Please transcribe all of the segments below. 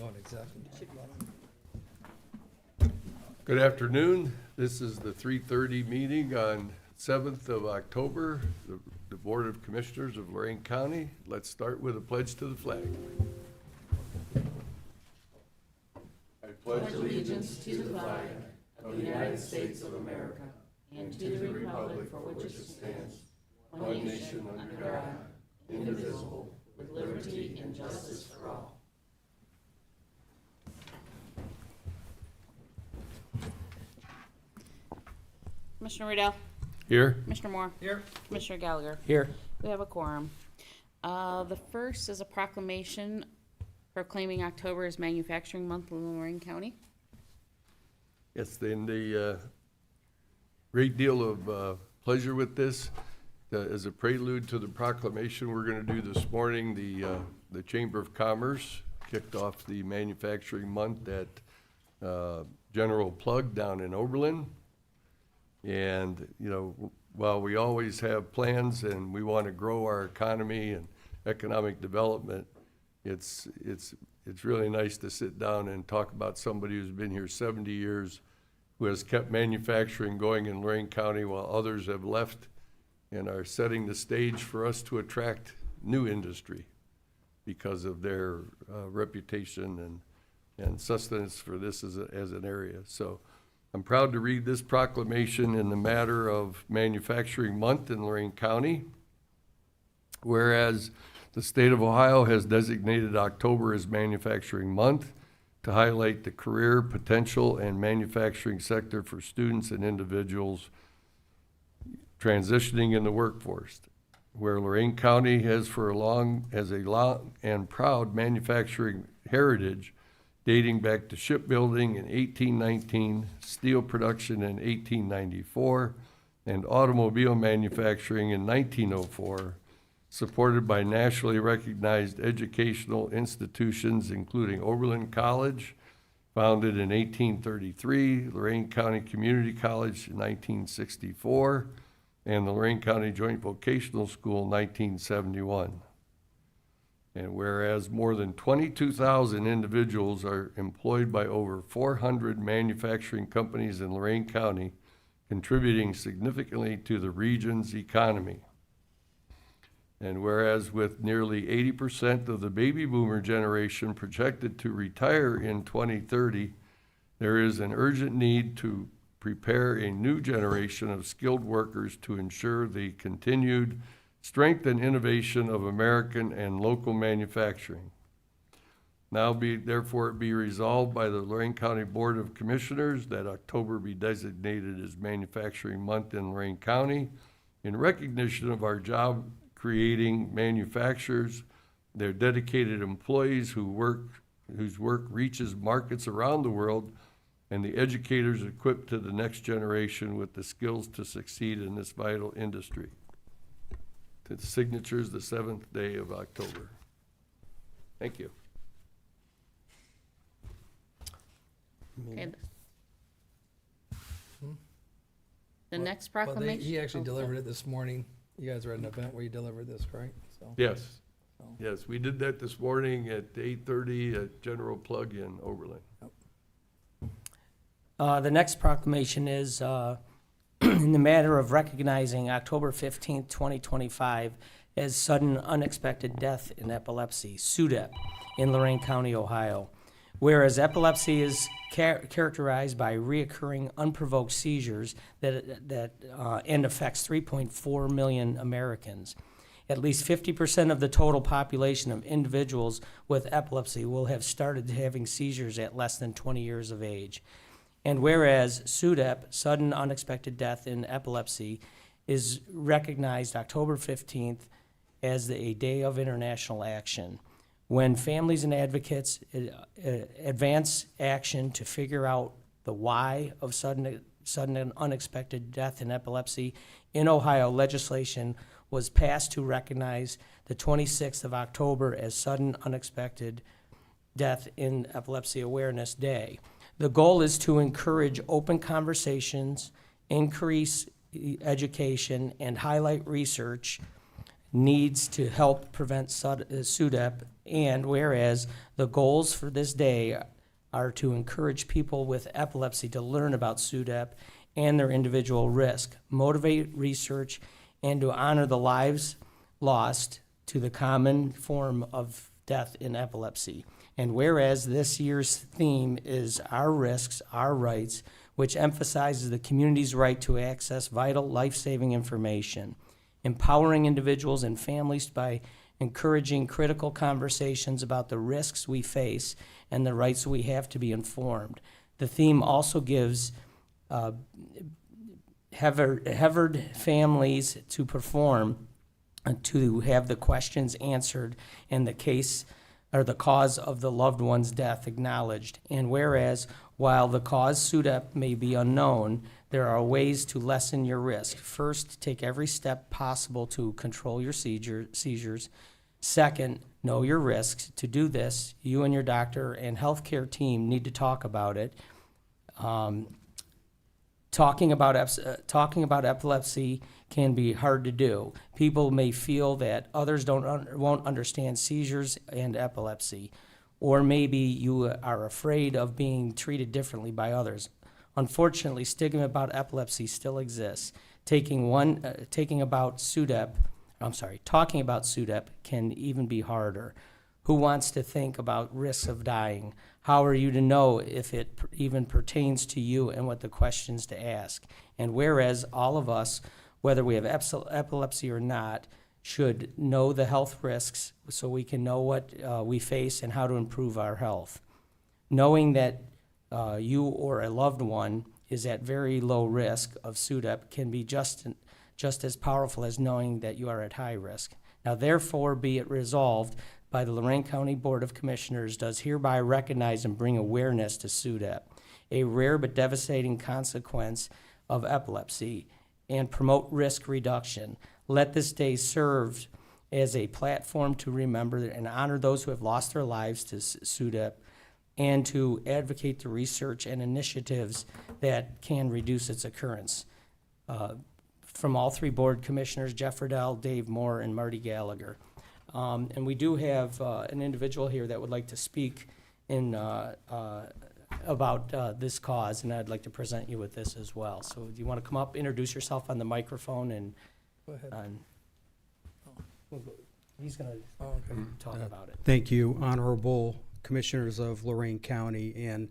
going exactly. Good afternoon. This is the 3:30 meeting on 7th of October, the Board of Commissioners of Lorain County. Let's start with a pledge to the flag. I pledge allegiance to the flag of the United States of America and to the republic for which it stands, one nation under God, indivisible, with liberty and justice for all. Commissioner Riddell. Here. Commissioner Moore. Here. Commissioner Gallagher. Here. We have a quorum. The first is a proclamation proclaiming October as Manufacturing Month in Lorain County. Yes, then the great deal of pleasure with this. As a prelude to the proclamation we're going to do this morning, the Chamber of Commerce kicked off the Manufacturing Month at General Plug down in Oberlin. And, you know, while we always have plans and we want to grow our economy and economic development, it's really nice to sit down and talk about somebody who's been here 70 years, who has kept manufacturing going in Lorain County while others have left and are setting the stage for us to attract new industry because of their reputation and sustenance for this as an area. So I'm proud to read this proclamation in the matter of Manufacturing Month in Lorain County. Whereas the state of Ohio has designated October as Manufacturing Month to highlight the career potential and manufacturing sector for students and individuals transitioning in the workforce. Where Lorain County has a long and proud manufacturing heritage dating back to shipbuilding in 1819, steel production in 1894, and automobile manufacturing in 1904, supported by nationally recognized educational institutions including Oberlin College, founded in 1833, Lorain County Community College in 1964, and the Lorain County Joint Vocational School in 1971. And whereas more than 22,000 individuals are employed by over 400 manufacturing companies in Lorain County, contributing significantly to the region's economy. And whereas with nearly 80% of the baby boomer generation projected to retire in 2030, there is an urgent need to prepare a new generation of skilled workers to ensure the continued strength and innovation of American and local manufacturing. Now therefore it be resolved by the Lorain County Board of Commissioners that October be designated as Manufacturing Month in Lorain County in recognition of our job creating manufacturers, their dedicated employees whose work reaches markets around the world, and the educators equipped to the next generation with the skills to succeed in this vital industry. The signature is the 7th day of October. Thank you. Okay. The next Well, proclamation. he actually Oh, delivered it this morning. You guys were at an event where you delivered this, right? So, Yes. so, Yes, we did that this morning at 8:30 at General Plug in Oberlin. The next proclamation is in the matter of recognizing October 15th, 2025 as sudden unexpected death in epilepsy, SUDEP, in Lorain County, Ohio. Whereas epilepsy is characterized by reoccurring unprovoked seizures that and affects 3.4 million Americans. At least 50% of the total population of individuals with epilepsy will have started having seizures at less than 20 years of age. And whereas SUDEP, sudden unexpected death in epilepsy, is recognized October 15th as a day of international action, when families and advocates advance action to figure out the why of sudden and unexpected death in epilepsy, in Ohio, legislation was passed to recognize the 26th of October as Sudden Unexpected Death in Epilepsy Awareness Day. The goal is to encourage open conversations, increase education, and highlight research needs to help prevent SUDEP, and whereas the goals for this day are to encourage people with epilepsy to learn about SUDEP and their individual risk, motivate research, and to honor the lives lost to the common form of death in epilepsy. And whereas this year's theme is Our Risks, Our Rights, which emphasizes the community's right to access vital life-saving information, empowering individuals and families by encouraging critical conversations about the risks we face and the rights we have to be informed. The theme also gives Hevered families to perform, to have the questions answered and the case or the cause of the loved one's death acknowledged. And whereas, while the cause SUDEP may be unknown, there are ways to lessen your risk. First, take every step possible to control your seizures. Second, know your risks. To do this, you and your doctor and healthcare team need to talk about it. Talking about epilepsy can be hard to do. People may feel that others won't understand seizures and epilepsy, or maybe you are afraid of being treated differently by others. Unfortunately, stigma about epilepsy still exists. Talking about SUDEP can even be harder. Who wants to think about risks of dying? How are you to know if it even pertains to you and what the questions to ask? And whereas all of us, whether we have epilepsy or not, should know the health risks so we can know what we face and how to improve our health. Knowing that you or a loved one is at very low risk of SUDEP can be just as powerful as knowing that you are at high risk. Now, therefore, be it resolved by the Lorain County Board of Commissioners does hereby recognize and bring awareness to SUDEP, a rare but devastating consequence of epilepsy, and promote risk reduction. Let this day serve as a platform to remember and honor those who have lost their lives to SUDEP, and to advocate the research and initiatives that can reduce its occurrence. From all three board commissioners, Jeff Riddell, Dave Moore, and Marty Gallagher. And we do have an individual here that would like to speak about this cause, and I'd like to present you with this as well. So do you want to come up, introduce yourself on the microphone, and Go ahead. he's going to talk about it. Thank you, Honorable Commissioners of Lorain County, and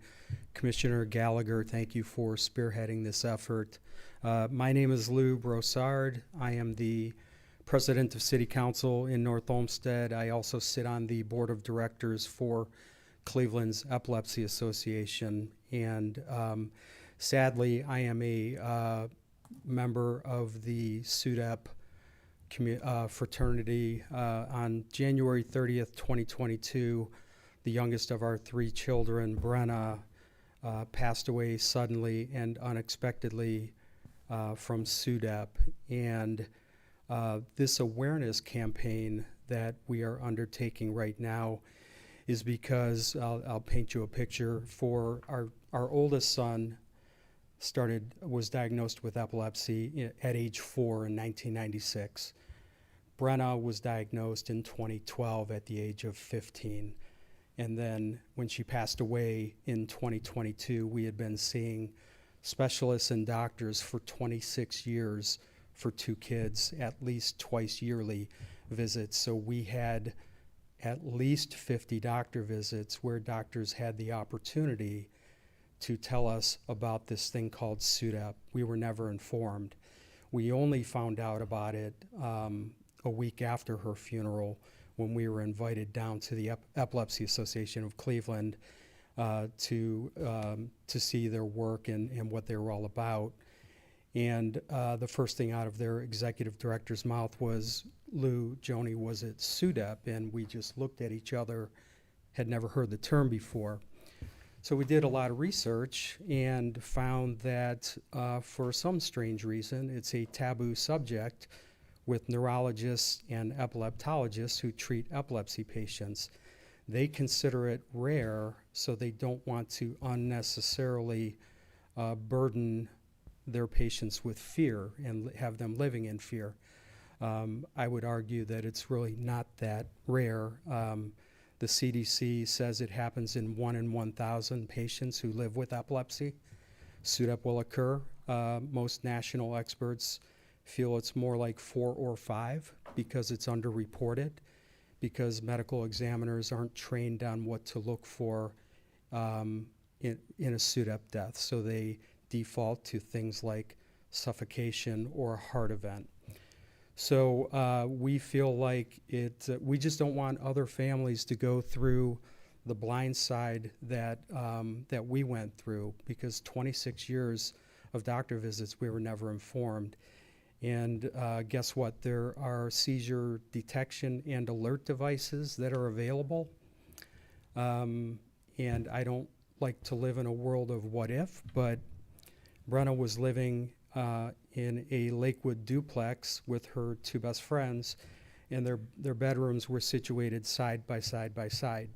Commissioner Gallagher, thank you for spearheading this effort. My name is Lou Brossard. I am the President of City Council in North Olmsted. I also sit on the Board of Directors for Cleveland's Epilepsy Association, and sadly, I am a member of the SUDEP fraternity. On January 30th, 2022, the youngest of our three children, Brenna, passed away suddenly and unexpectedly from SUDEP. And this awareness campaign that we are undertaking right now is because, I'll paint you a picture, for our oldest son was diagnosed with epilepsy at age 4 in 1996. Brenna was diagnosed in 2012 at the age of 15. And then when she passed away in 2022, we had been seeing specialists and doctors for 26 years for two kids, at least twice yearly visits. So we had at least 50 doctor visits where doctors had the opportunity to tell us about this thing called SUDEP. We were never informed. We only found out about it a week after her funeral, when we were invited down to the Epilepsy Association of Cleveland to see their work and what they were all about. And the first thing out of their executive director's mouth was, "Lou, Joni, was it SUDEP?" And we just looked at each other, had never heard the term before. So we did a lot of research and found that for some strange reason, it's a taboo subject with neurologists and epileptologists who treat epilepsy patients. They consider it rare, so they don't want to unnecessarily burden their patients with fear and have them living in fear. I would argue that it's really not that rare. The CDC says it happens in 1 in 1,000 patients who live with epilepsy. SUDEP will occur. Most national experts feel it's more like 4 or 5 because it's underreported, because medical examiners aren't trained on what to look for in a SUDEP death. So they default to things like suffocation or a heart event. So we feel like we just don't want other families to go through the blind side that we went through, because 26 years of doctor visits, we were never informed. And guess what? There are seizure detection and alert devices that are available. And I don't like to live in a world of what if, but Brenna was living in a Lakewood duplex with her 2 best friends, and their bedrooms were situated side by side by side.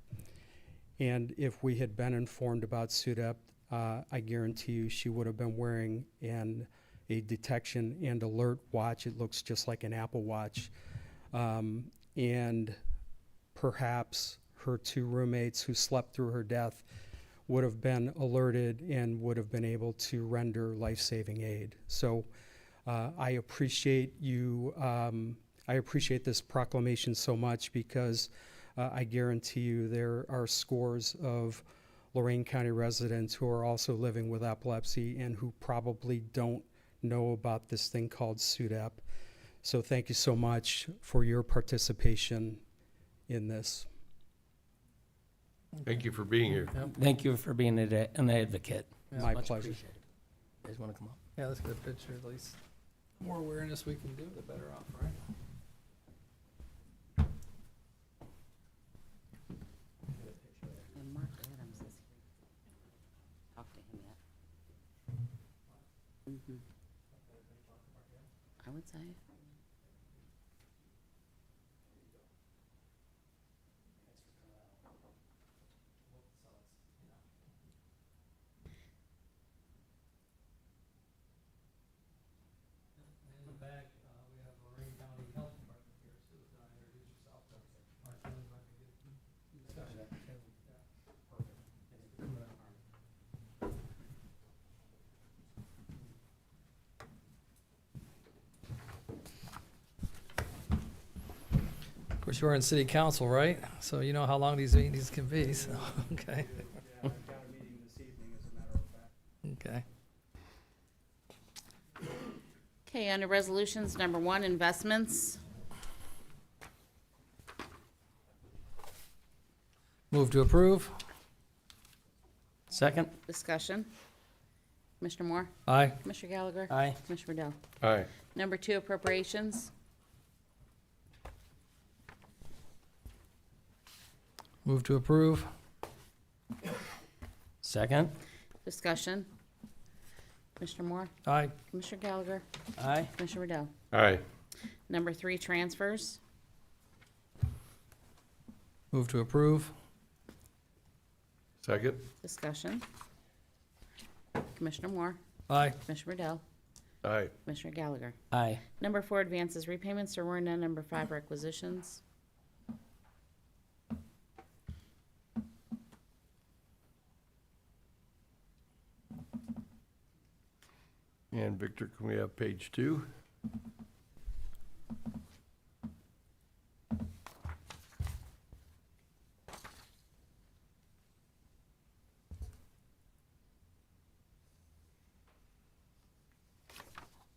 And if we had been informed about SUDEP, I guarantee you she would have been wearing a detection and alert watch. It looks just like an Apple Watch. And perhaps her 2 roommates who slept through her death would have been alerted and would have been able to render life-saving aid. So I appreciate you. I appreciate this proclamation so much, because I guarantee you there are scores of Lorain County residents who are also living with epilepsy and who probably don't know about this thing called SUDEP. So thank you so much for your participation in this. Thank you for being here. Thank you for being an advocate. Yeah, My Much pleasure. appreciated. You guys want to come up? Yeah, let's get a picture at least. The more awareness we can do, the better off, right? And Mark Adams is here. Talk to him yet. I would say. In the back, we have Lorain County Health Department here, so introduce yourself. Mark, you might be good discussion. Of course, you are in city council, right? So you know how long these meetings can be, so, okay. Yeah, I've got a meeting this evening, as a matter of fact. Okay. Okay, under resolutions, number 1, investments. Move to approve. Second? Discussion. Commissioner Moore? Aye. Commissioner Gallagher? Aye. Commissioner Riddell? Aye. Number 2, appropriations. Move to approve. Second? Discussion. Commissioner Moore? Aye. Commissioner Gallagher? Aye. Commissioner Riddell? Aye. Number 3, transfers. Move to approve. Second? Discussion. Commissioner Moore? Aye. Commissioner Riddell? Aye. Commissioner Gallagher? Aye. Number 4, advances, repayments, there were none. Number 5, requisitions. And Victor, can we have page 2?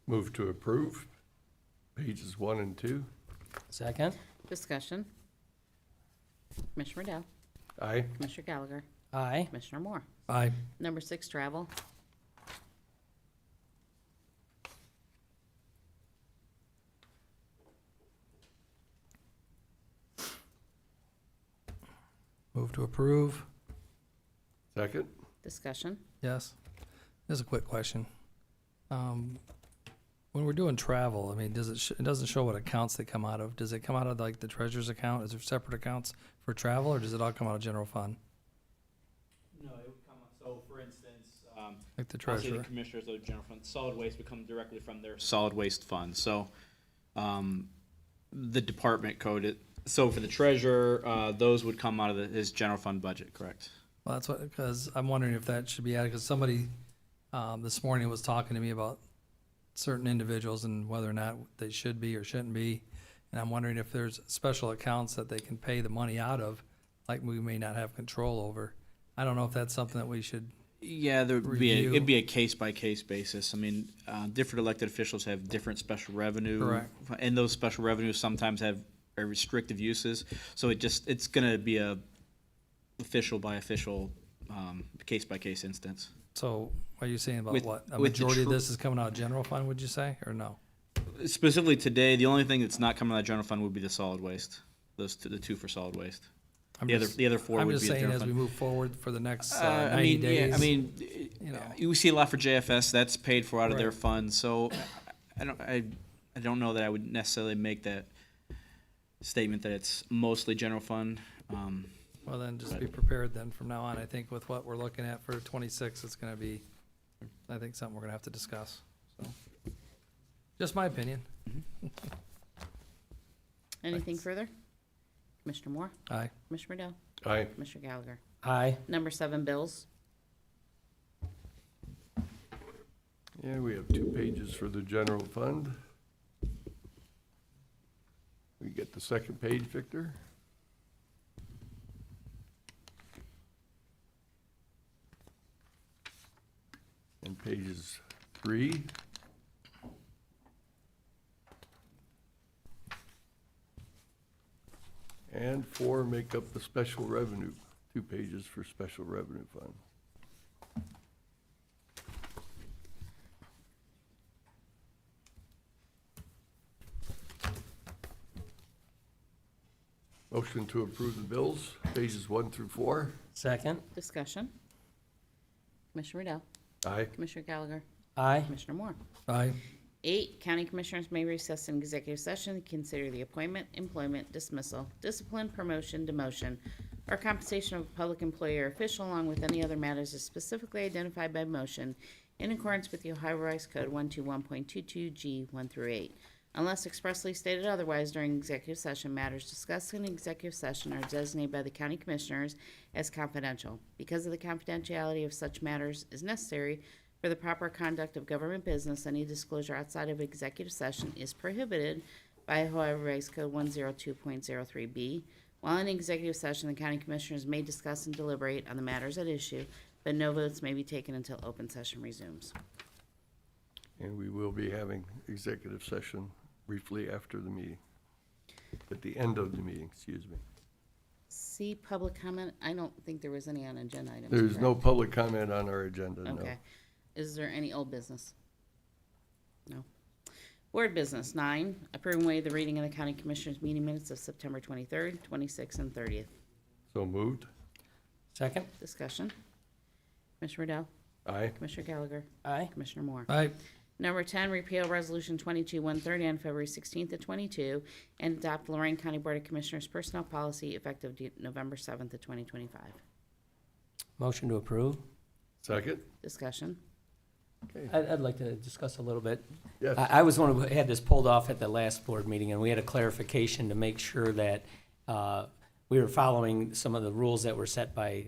Move to approve, pages 1 and 2. Second? Discussion. Commissioner Riddell? Aye. Commissioner Gallagher? Aye. Commissioner Moore? Aye. Number 6, travel. Move to approve. Second? Discussion. Yes. Here's a quick question. When we're doing travel, I mean, it doesn't show what accounts they come out of. Does it come out of like the treasurer's account? Is there separate accounts for travel, or does it all come out of general fund? No, it would come, so for instance, Like the I'll say the treasurer? commissioners of the general fund, solid waste would come directly from their solid waste fund. So the department code. So for the treasurer, those would come out of his general fund budget, correct? Well, that's what, because I'm wondering if that should be added, because somebody, this morning was talking to me about certain individuals and whether or not they should be or shouldn't be. And I'm wondering if there's special accounts that they can pay the money out of, like we may not have control over. I don't know if that's something that we should, Yeah, there would be Review. it'd be a case by case basis. I mean, different elected officials have different special revenue. Correct. And those special revenues sometimes have restrictive uses. So it's gonna be a official by official, case by case instance. so are you saying about With- what? A with the majority of tr- this is coming out of general fund, would you say, or no? Specifically today, the only thing that's not coming out of general fund would be the solid waste. The two for solid waste. I'm The just- other four I'm would just be the saying general as we fund. move forward for the next I 90 mean, days. yeah, I mean, you know. we see a lot for JFS. That's paid for out of their Right. funds. So I don't know that I would necessarily make that statement that it's mostly general fund. Well, then just be prepared then from now on. I think with what we're looking at for 26, it's gonna be, I think something we're gonna have to discuss, so. Just my opinion. Anything further? Commissioner Moore? Aye. Commissioner Riddell? Aye. Commissioner Gallagher? Aye. Number 7, bills. Yeah, we have 2 pages for the general fund. We get the second page, Victor? And pages 3. And 4 make up the special revenue, 2 pages for special revenue fund. Motion to approve the bills, pages 1 through 4. Second. Discussion. Commissioner Riddell? Aye. Commissioner Gallagher? Aye. Commissioner Moore? Aye. 8, county commissioners may recess in executive session to consider the appointment, employment, dismissal, discipline, promotion, demotion, or compensation of a public employee or official along with any other matters as specifically identified by motion in accordance with the Ohio Revised Code 121.22G 1 through 8. Unless expressly stated otherwise during executive session, matters discussed in executive session are designated by the county commissioners as confidential. Because of the confidentiality of such matters is necessary for the proper conduct of government business, any disclosure outside of executive session is prohibited by Ohio Revised Code 102.03B. While in executive session, the county commissioners may discuss and deliberate on the matters at issue, but no votes may be taken until open session resumes. And we will be having executive session briefly after the meeting. At the end of the meeting, excuse me. See public comment. I don't think there was any on agenda items. There's no correct? public comment on our agenda, no. Okay. Is there any old business? No. Board business, 9, approve and waive the reading of the county commissioners meeting minutes of September 23rd, 26th, and 30th. So moved? Second. Discussion. Commissioner Riddell? Aye. Commissioner Gallagher? Aye. Commissioner Moore? Aye. Number 10, repeal Resolution 22-130 on February 16th of 22, and adopt Lorain County Board of Commissioners Personnel Policy effective November 7th of 2025. Motion to approve. Second? Discussion. Okay. I'd like to discuss a little bit. Yes. I was one who had this pulled off at the last board meeting, and we had a clarification to make sure that we were following some of the rules that were set by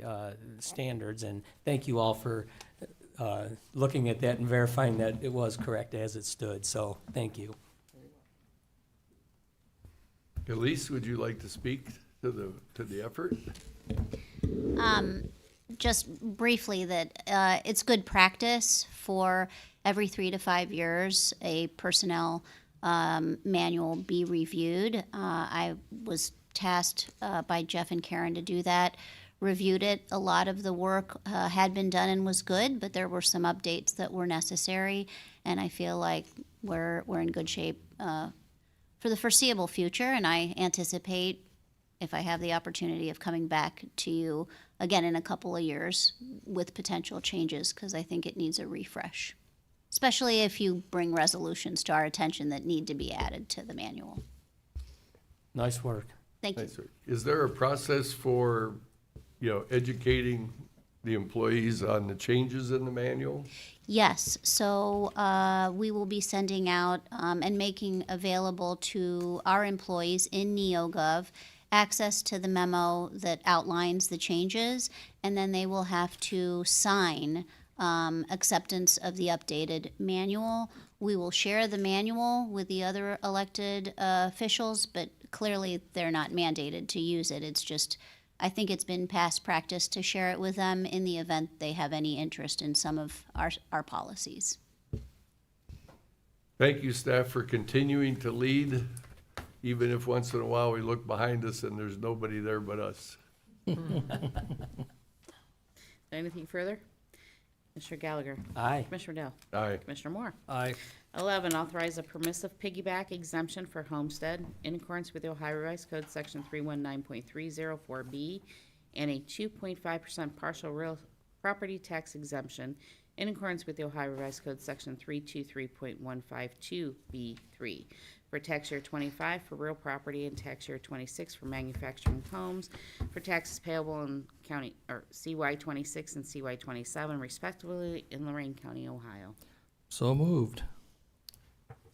standards, and thank you all for looking at that and verifying that it was correct as it stood, so thank you. Elise, would you like to speak to the effort? Just briefly, that it's good practice for every 3 to 5 years a personnel manual be reviewed. I was tasked by Jeff and Karen to do that, reviewed it. A lot of the work had been done and was good, but there were some updates that were necessary, and I feel like we're in good shape for the foreseeable future, and I anticipate, if I have the opportunity of coming back to you again in a couple of years with potential changes, because I think it needs a refresh, especially if you bring resolutions to our attention that need to be added to the manual. Nice work. Thank you. Nice. Is there a process for, educating the employees on the changes in the manual? Yes, so we will be sending out and making available to our employees in NeoGov access to the memo that outlines the changes, and then they will have to sign acceptance of the updated manual. We will share the manual with the other elected officials, but clearly they're not mandated to use it. It's just, I think it's been past practice to share it with them in the event they have any interest in some of our policies. Thank you, staff, for continuing to lead, even if once in a while we look behind us and there's nobody there but us. Anything further? Commissioner Gallagher? Aye. Commissioner Dell? Aye. Commissioner Moore? Aye. 11, authorize a permissive piggyback exemption for homestead in accordance with the Ohio Revised Code, Section 319.304B, and a 2.5% partial real property tax exemption in accordance with the Ohio Revised Code, Section 323.152B3, for tax year 25 for real property and tax year 26 for manufacturing homes, for taxes payable in county, or CY 26 and CY 27 respectively in Lorain County, Ohio. So moved.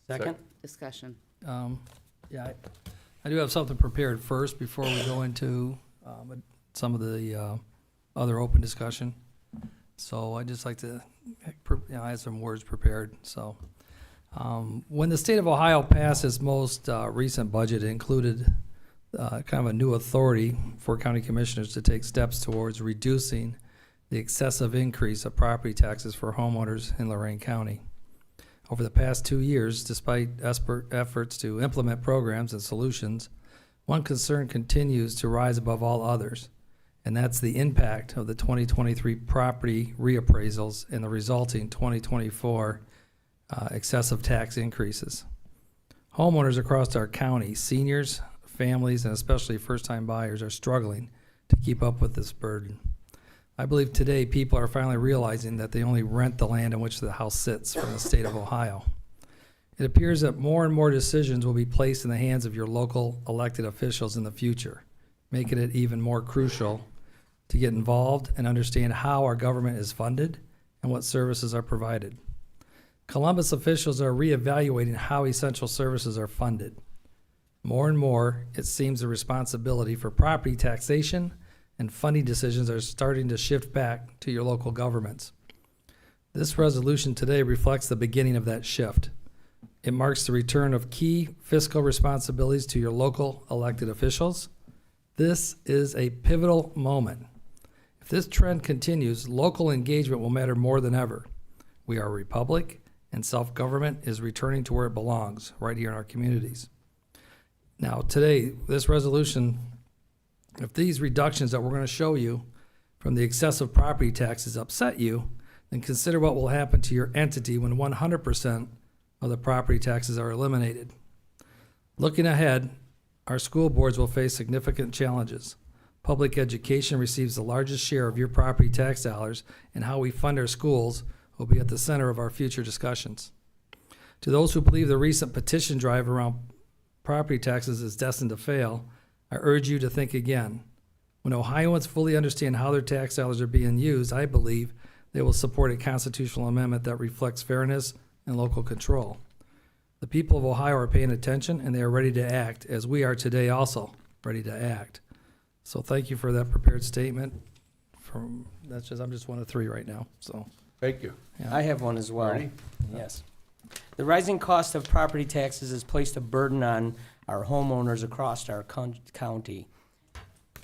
Second? Discussion. Yeah, I do have something prepared first before we go into some of the other open discussion. So I'd just like to, I had some words prepared. So when the state of Ohio passed its most recent budget, it included kind of a new authority for county commissioners to take steps towards reducing the excessive increase of property taxes for homeowners in Lorain County. Over the past 2 years, despite efforts to implement programs and solutions, one concern continues to rise above all others, and that's the impact of the 2023 property reappraisals and the resulting 2024 excessive tax increases. Homeowners across our county, seniors, families, and especially first-time buyers are struggling to keep up with this burden. I believe today people are finally realizing that they only rent the land in which the house sits from the state of Ohio. It appears that more and more decisions will be placed in the hands of your local elected officials in the future, making it even more crucial to get involved and understand how our government is funded and what services are provided. Columbus officials are reevaluating how essential services are funded. More and more, it seems the responsibility for property taxation and funding decisions are starting to shift back to your local governments. This resolution today reflects the beginning of that shift. It marks the return of key fiscal responsibilities to your local elected officials. This is a pivotal moment. If this trend continues, local engagement will matter more than ever. We are a republic, and self-government is returning to where it belongs, right here in our communities. Now, today, this resolution, if these reductions that we're going to show you from the excessive property taxes upset you, then consider what will happen to your entity when 100% of the property taxes are eliminated. Looking ahead, our school boards will face significant challenges. Public education receives the largest share of your property tax dollars, and how we fund our schools will be at the center of our future discussions. To those who believe the recent petition drive around property taxes is destined to fail, I urge you to think again. When Ohioans fully understand how their tax dollars are being used, I believe they will support a constitutional amendment that reflects fairness and local control. The people of Ohio are paying attention, and they are ready to act, as we are today also ready to act. So thank you for that prepared statement. I'm just one of three right now, so. Thank you. Yeah. I have one as well. Marty? Yes. The rising cost of property taxes has placed a burden on our homeowners across our county.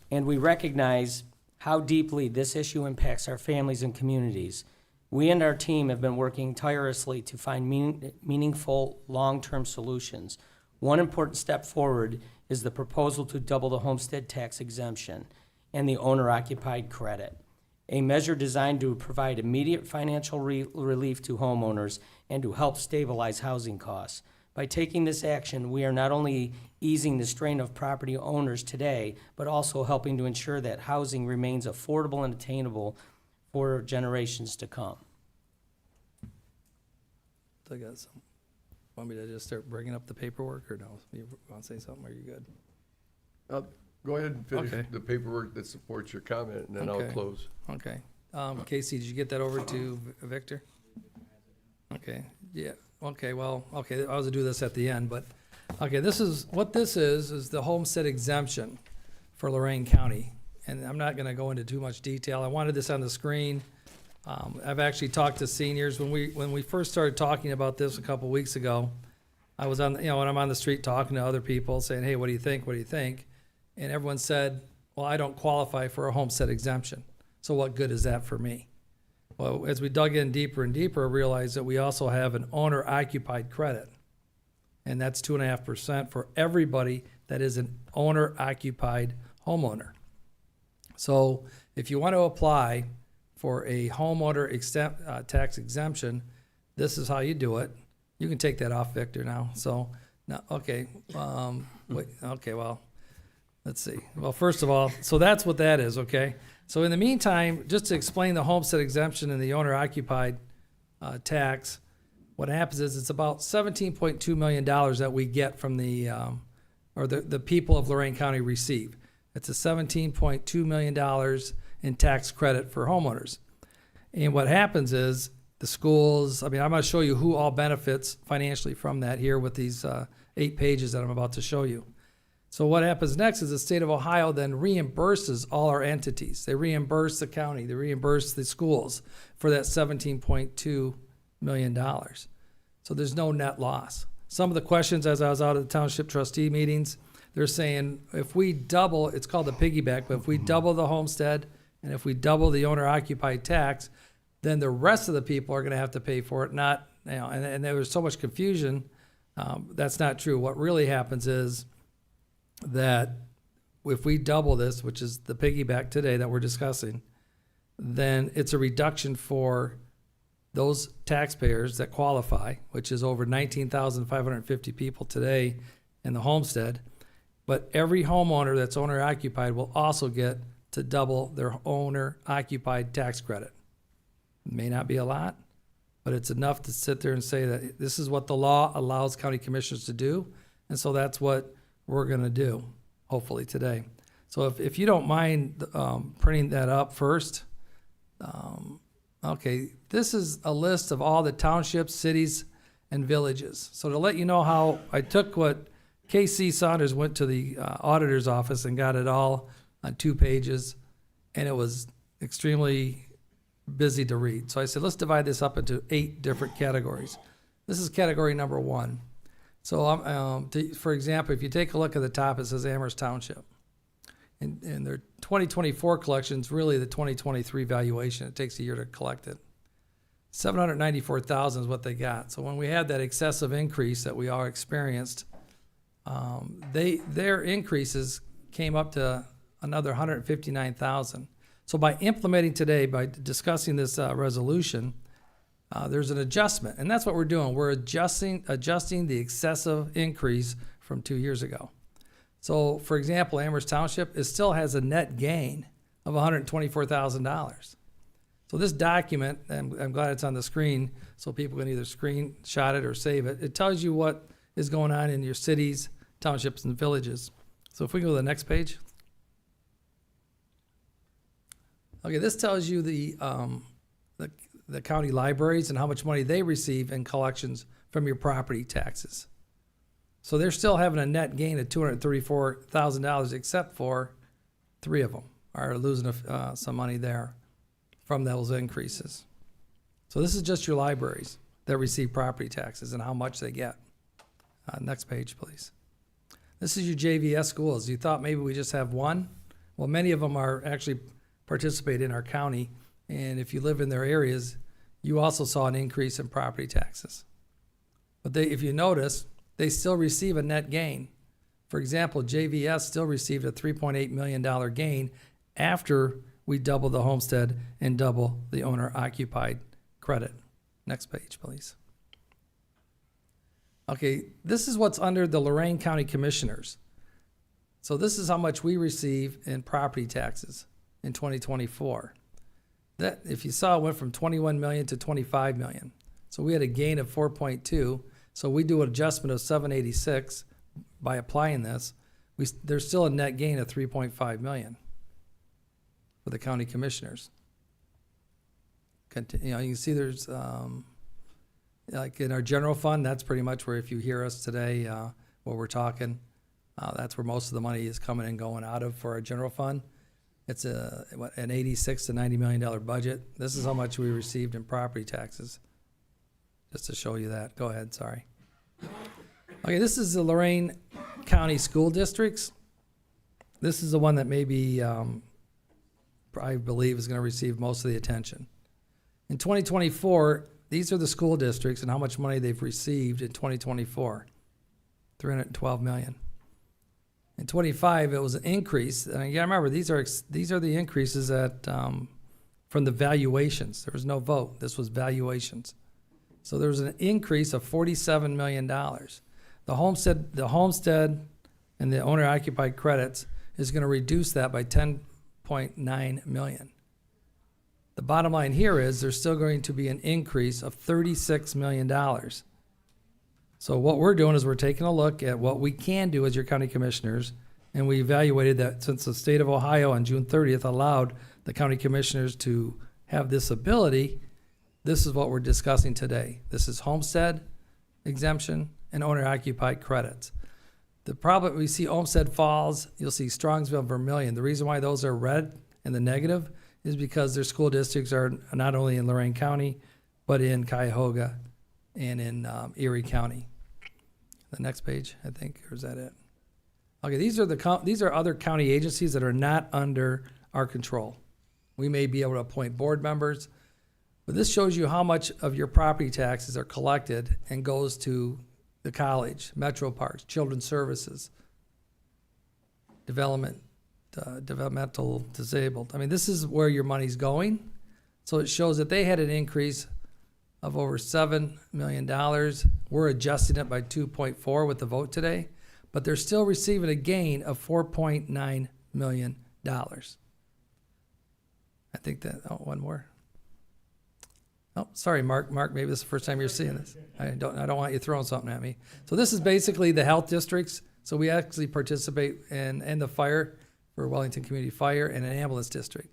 And we recognize how deeply this issue impacts our families and communities. We and our team have been working tirelessly to find meaningful long-term solutions. One important step forward is the proposal to double the homestead tax exemption and the owner-occupied credit, a measure designed to provide immediate financial relief to homeowners and to help stabilize housing costs. By taking this action, we are not only easing the strain of property owners today, but also helping to ensure that housing remains affordable and attainable for generations to come. I got some. Want me to just start bringing up the paperwork, or no? You want to say something, or are you good? Go ahead and finish Okay. the paperwork that supports your comment, and then I'll Okay. close. Okay. Casey, did you get that over to Victor? Okay, yeah, okay, well, okay, I was gonna do this at the end, but, okay, this is the homestead exemption for Lorain County. And I'm not gonna go into too much detail. I wanted this on the screen. I've actually talked to seniors. When we first started talking about this a couple weeks ago, I was when I'm on the street talking to other people, saying, hey, what do you think? What do you think? And everyone said, well, I don't qualify for a homestead exemption. So what good is that for me? Well, as we dug in deeper and deeper, I realized that we also have an owner-occupied credit. And that's 2.5% for everybody that is an owner-occupied homeowner. So if you want to apply for a homeowner tax exemption, this is how you do it. You can take that off, Victor, now. So, now, okay, wait, okay, well, let's see. Well, first of all, so that's what that is, okay? So in the meantime, just to explain the homestead exemption and the owner-occupied tax, what happens is it's about $17.2 million that we get from the people of Lorain County receive. It's a $17.2 million in tax credit for homeowners. And what happens is the schools, I'm going to show you who all benefits financially from that here with these 8 pages that I'm about to show you. So what happens next is the state of Ohio then reimburses all our entities. They reimburse the county, they reimburse the schools for that $17.2 million. So there's no net loss. Some of the questions as I was out at the township trustee meetings, they're saying if we double, it's called the piggyback, but if we double the homestead and if we double the owner-occupied tax, then the rest of the people are going to have to pay for it. Not, and there was so much confusion. That's not true. What really happens is that if we double this, which is the piggyback today that we're discussing, then it's a reduction for those taxpayers that qualify, which is over 19,550 people today in the homestead. But every homeowner that's owner occupied will also get to double their owner occupied tax credit. It may not be a lot, but it's enough to sit there and say that this is what the law allows county commissioners to do. And so that's what we're going to do, hopefully today. So if you don't mind printing that up first. Okay, this is a list of all the townships, cities, and villages. So to let you know how I took what K.C. Saunders went to the auditor's office and got it all on 2 pages, and it was extremely busy to read. So I said, let's divide this up into 8 different categories. This is category number 1. So for example, if you take a look at the top, it says Amherst Township. And their 2024 collection's really the 2023 valuation. It takes a year to collect it. $794,000 is what they got. So when we had that excessive increase that we all experienced, their increases came up to another $159,000. So by implementing today, by discussing this resolution, there's an adjustment, and that's what we're doing. We're adjusting the excessive increase from 2 years ago. So, for example, Amherst Township, it still has a net gain of $124,000. So this document, and I'm glad it's on the screen so people can either screenshot it or save it. It tells you what is going on in your cities, townships, and villages. So if we go to the next page. Okay, this tells you the county libraries and how much money they receive in collections from your property taxes. So they're still having a net gain of $234,000, except for 3 of them are losing some money there from those increases. So this is just your libraries that receive property taxes and how much they get. Next page, please. This is your JVS schools. You thought maybe we just have one? Well, many of them are actually participate in our county, and if you live in their areas, you also saw an increase in property taxes. But if you notice, they still receive a net gain. For example, JVS still received a $3.8 million gain after we double the homestead and double the owner-occupied credit. Next page, please. Okay, this is what's under the Lorain County Commissioners. So this is how much we receive in property taxes in 2024. That, if you saw, it went from 21 million to 25 million. So we had a gain of 4.2. So we do an adjustment of 786 by applying this. There's still a net gain of 3.5 million for the county commissioners. you know, you can see there's, like in our general fund, that's pretty much where if you hear us today, what we're talking, that's where most of the money is coming and going out of for our general fund. It's an $86 to $90 million budget. This is how much we received in property taxes. Just to show you that. Go ahead, sorry. Okay, this is the Lorain County School Districts. This is the one that maybe, I believe is gonna receive most of the attention. In 2024, these are the school districts and how much money they've received in 2024. $312 million. In 25, it was an increase. And you gotta remember, these are the increases that, from the valuations. There was no vote. This was valuations. So there was an increase of $47 million. The homestead and the owner occupied credits is gonna reduce that by $10.9 million. The bottom line here is there's still going to be an increase of $36 million. So what we're doing is we're taking a look at what we can do as your county commissioners, and we evaluated that since the state of Ohio on June 30th allowed the county commissioners to have this ability, this is what we're discussing today. This is homestead exemption and owner-occupied credits. The problem, we see Olmsted Falls, you'll see Strongsville, Vermillion. The reason why those are red in the negative is because their school districts are not only in Lorain County, but in Cuyahoga and in Erie County. The next page, I think, or is that it? Okay, these are other county agencies that are not under our control. We may be able to appoint board members, but this shows you how much of your property taxes are collected and goes to the college, Metro Parks, Children's Services, developmental disabled. I mean, this is where your money's going. So it shows that they had an increase of over $7 million. We're adjusting it by 2.4 with the vote today, but they're still receiving a gain of $4.9 million. I think that, one more. Oh, sorry, Mark. Mark, maybe this is the first time you're seeing this. I don't want you throwing something at me. So this is basically the health districts. So we actually participate in the fire for Wellington Community Fire and an ambulance district.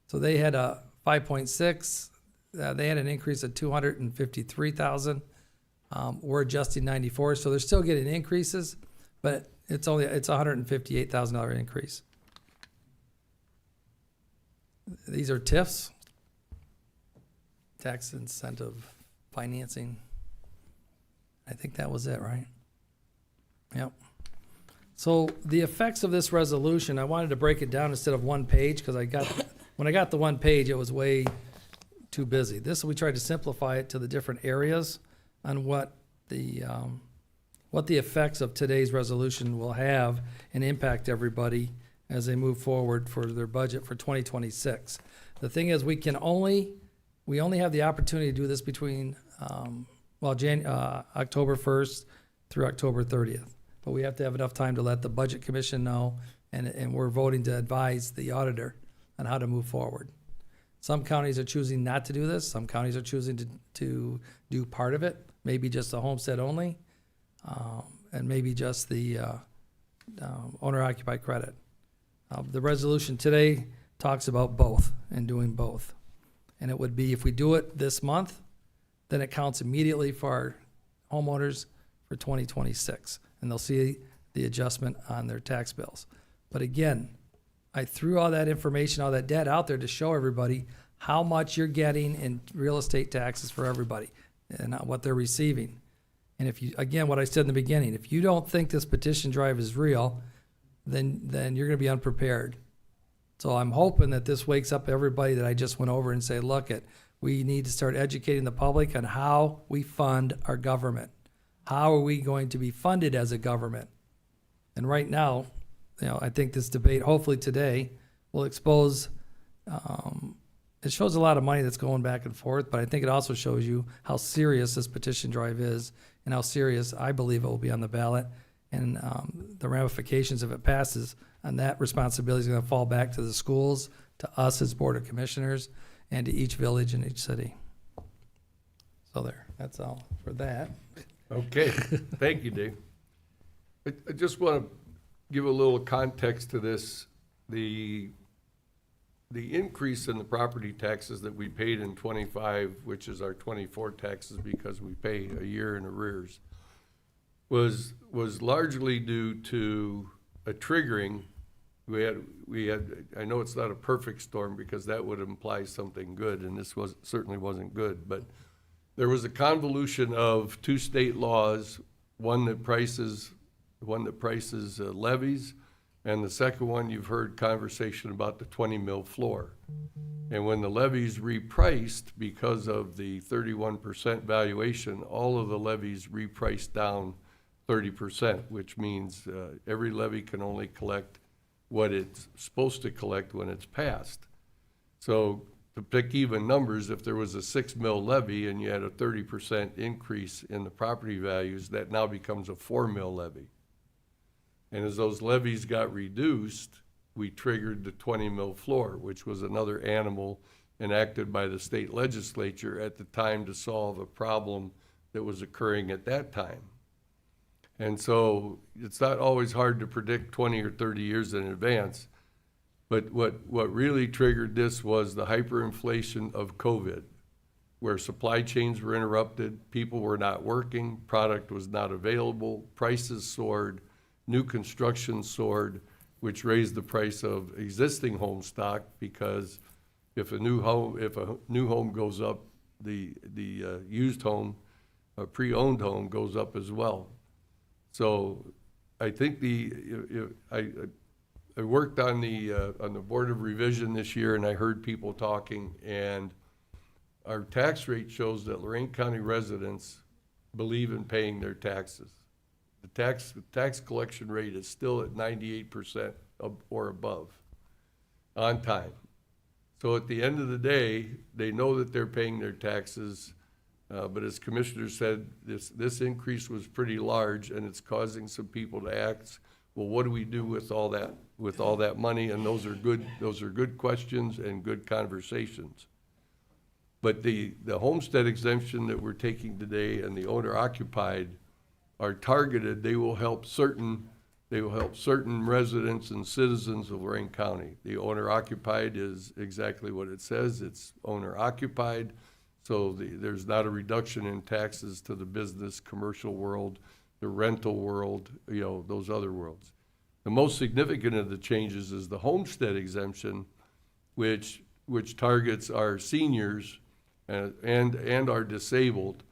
So they had a 5.6. They had an increase of 253,000. We're adjusting 94, so they're still getting increases, but it's a $158,000 increase. These are TIFs, tax incentive financing. I think that was it, right? Yep. So the effects of this resolution, I wanted to break it down instead of one page because when I got the one page, it was way too busy. We tried to simplify it to the different areas on what the effects of today's resolution will have and impact everybody as they move forward for their budget for 2026. The thing is, we only have the opportunity to do this between October 1st through October 30th. But we have to have enough time to let the Budget Commission know, and we're voting to advise the auditor on how to move forward. Some counties are choosing not to do this. Some counties are choosing to do part of it, maybe just the homestead only, and maybe just the owner-occupied credit. The resolution today talks about both and doing both. And it would be, if we do it this month, then it counts immediately for our homeowners for 2026. And they'll see the adjustment on their tax bills. But again, I threw all that information, all that data out there to show everybody how much you're getting in real estate taxes for everybody and what they're receiving. And if you, again, what I said in the beginning, if you don't think this petition drive is real, then you're going to be unprepared. So I'm hoping that this wakes up everybody that I just went over and say, look, we need to start educating the public on how we fund our government. How are we going to be funded as a government? And right now, I think this debate, hopefully today, will expose, it shows a lot of money that's going back and forth, but I think it also shows you how serious this petition drive is and how serious I believe it will be on the ballot. And the ramifications if it passes, and that responsibility is going to fall back to the schools, to us as Board of Commissioners, and to each village and each city. So that's all for that. Okay, thank you, Dave. I just want to give a little context to this. The the increase in the property taxes that we paid in '25, which is our '24 taxes because we pay a year in arrears, was largely due to a triggering. We had, I know it's not a perfect storm because that would imply something good, and this certainly wasn't good, but there was a convolution of two state laws, one that prices levies, and the second one, you've heard conversation about the 20 mil floor. And when the levies repriced because of the 31% valuation, all of the levies repriced down 30%, which means every levy can only collect what it's supposed to collect when it's passed. So to pick even numbers, if there was a 6 mil levy and you had a 30% increase in the property values, that now becomes a 4 mil levy. And as those levies got reduced, we triggered the 20 mil floor, which was another animal enacted by the state legislature at the time to solve a problem that was occurring at that time. And so it's not always hard to predict 20 or 30 years in advance. But what really triggered this was the hyperinflation of COVID, where supply chains were interrupted, people were not working, product was not available, prices soared, new construction soared, which raised the price of existing home stock because if a new home goes up, the used home, a pre-owned home goes up as well. So I think I worked on the Board of Revision this year, and I heard people talking, and our tax rate shows that Lorain County residents believe in paying their taxes. The tax collection rate is still at 98% or above on time. So at the end of the day, they know that they're paying their taxes. But as Commissioner said, this increase was pretty large, and it's causing some people to ask, well, what do we do with all that money? And those are good questions and good conversations. But the homestead exemption that we're taking today and the owner occupied are targeted. They will help certain residents and citizens of Lorain County. The owner occupied is exactly what it says. It's owner occupied. So there's not a reduction in taxes to the business, commercial world, the rental world, those other worlds. The most significant of the changes is the homestead exemption, which targets our seniors and our disabled,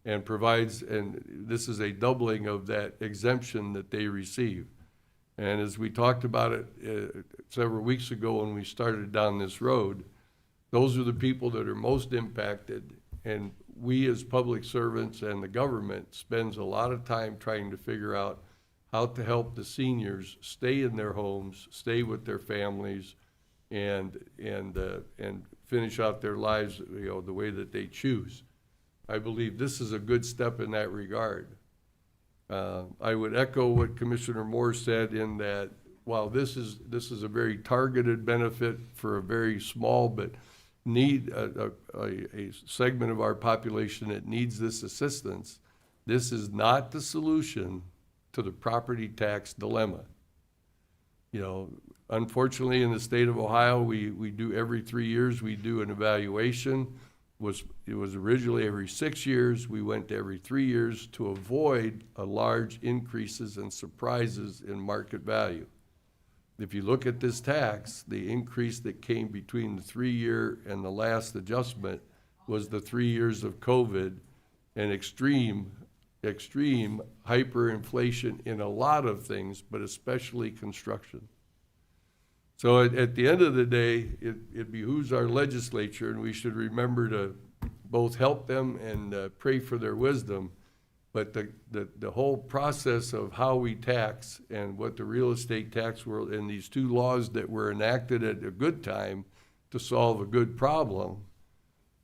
and provides, and this is a doubling of that exemption that they receive. And as we talked about it several weeks ago when we started down this road, those are the people that are most impacted, and we as public servants and the government spends a lot of time trying to figure out how to help the seniors stay in their homes, stay with their families, and finish out their lives, the way that they choose. I believe this is a good step in that regard. I would echo what Commissioner Moore said in that while this is a very targeted benefit for a very small but need a segment of our population that needs this assistance, this is not the solution to the property tax dilemma. Unfortunately, in the state of Ohio, we do every 3 years, we do an evaluation. It was originally every 6 years. We went to every 3 years to avoid large increases and surprises in market value. If you look at this tax, the increase that came between the 3-year and the last adjustment was the 3 years of COVID and extreme hyperinflation in a lot of things, but especially construction. So at the end of the day, it behooves our legislature, and we should remember to both help them and pray for their wisdom. But the whole process of how we tax and what the real estate tax world and these two laws that were enacted at a good time to solve a good problem,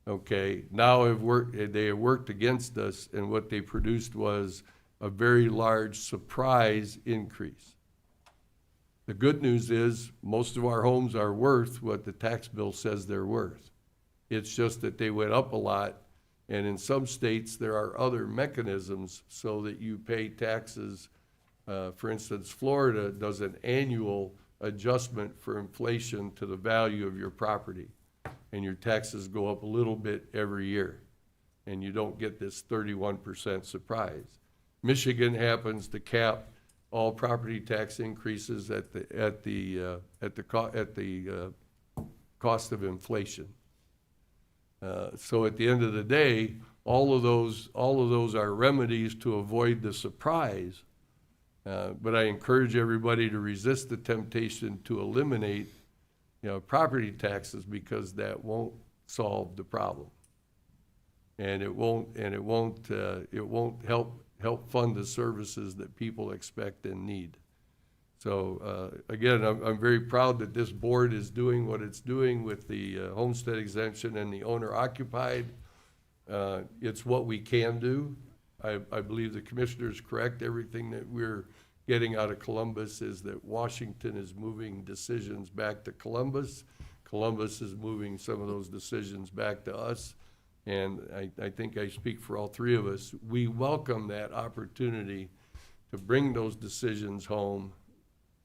okay, now they have worked against us, and what they produced was a very large surprise increase. The good news is most of our homes are worth what the tax bill says they're worth. It's just that they went up a lot. And in some states, there are other mechanisms so that you pay taxes. For instance, Florida does an annual adjustment for inflation to the value of your property. And your taxes go up a little bit every year. And you don't get this 31% surprise. Michigan happens to cap all property tax increases at the cost of inflation. So at the end of the day, all of those are remedies to avoid the surprise. But I encourage everybody to resist the temptation to eliminate, property taxes, because that won't solve the problem. And it won't help fund the services that people expect and need. So, again, I'm very proud that this board is doing what it's doing with the homestead exemption and the owner occupied. It's what we can do. I believe the commissioner is correct. Everything that we're getting out of Columbus is that Washington is moving decisions back to Columbus. Columbus is moving some of those decisions back to us. And I think I speak for all three of us. We welcome that opportunity to bring those decisions home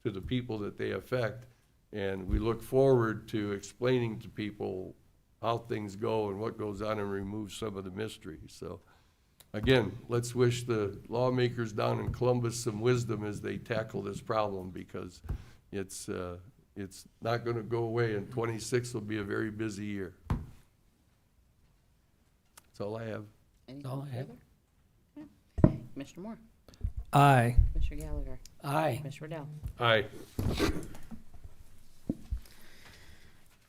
to the people that they affect. And we look forward to explaining to people how things go and what goes on and remove some of the mystery. So again, let's wish the lawmakers down in Columbus some wisdom as they tackle this problem, because it's not gonna go away, and 26 will be a very busy year. That's all I have. Anything all I have. further? Okay. Commissioner Moore, Aye. Commissioner Gallagher, Aye. Commissioner Riddell. Aye.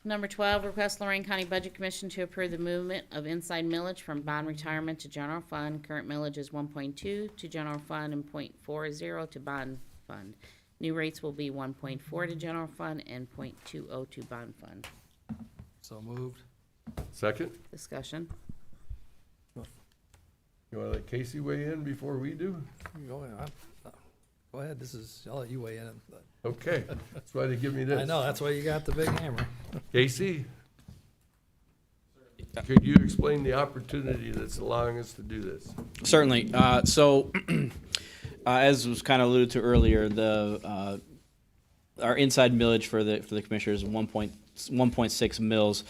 Number 12, request Lorain County Budget Commission to approve the movement of inside millage from bond retirement to general fund. Current millage is 1.2 to general fund and 0.40 to bond fund. New rates will be 1.4 to general fund and 0.20 to bond fund. So moved. Second? Discussion. You wanna let Casey weigh in before we do? Go ahead. Go ahead. I'll let you weigh in. Okay, that's why they give me this. I know, that's why you got the big hammer. Casey? Could you explain the opportunity that's allowing us to do this? Certainly. So, as was kind of alluded to earlier, our inside millage for the commissioners is 1.6 mils.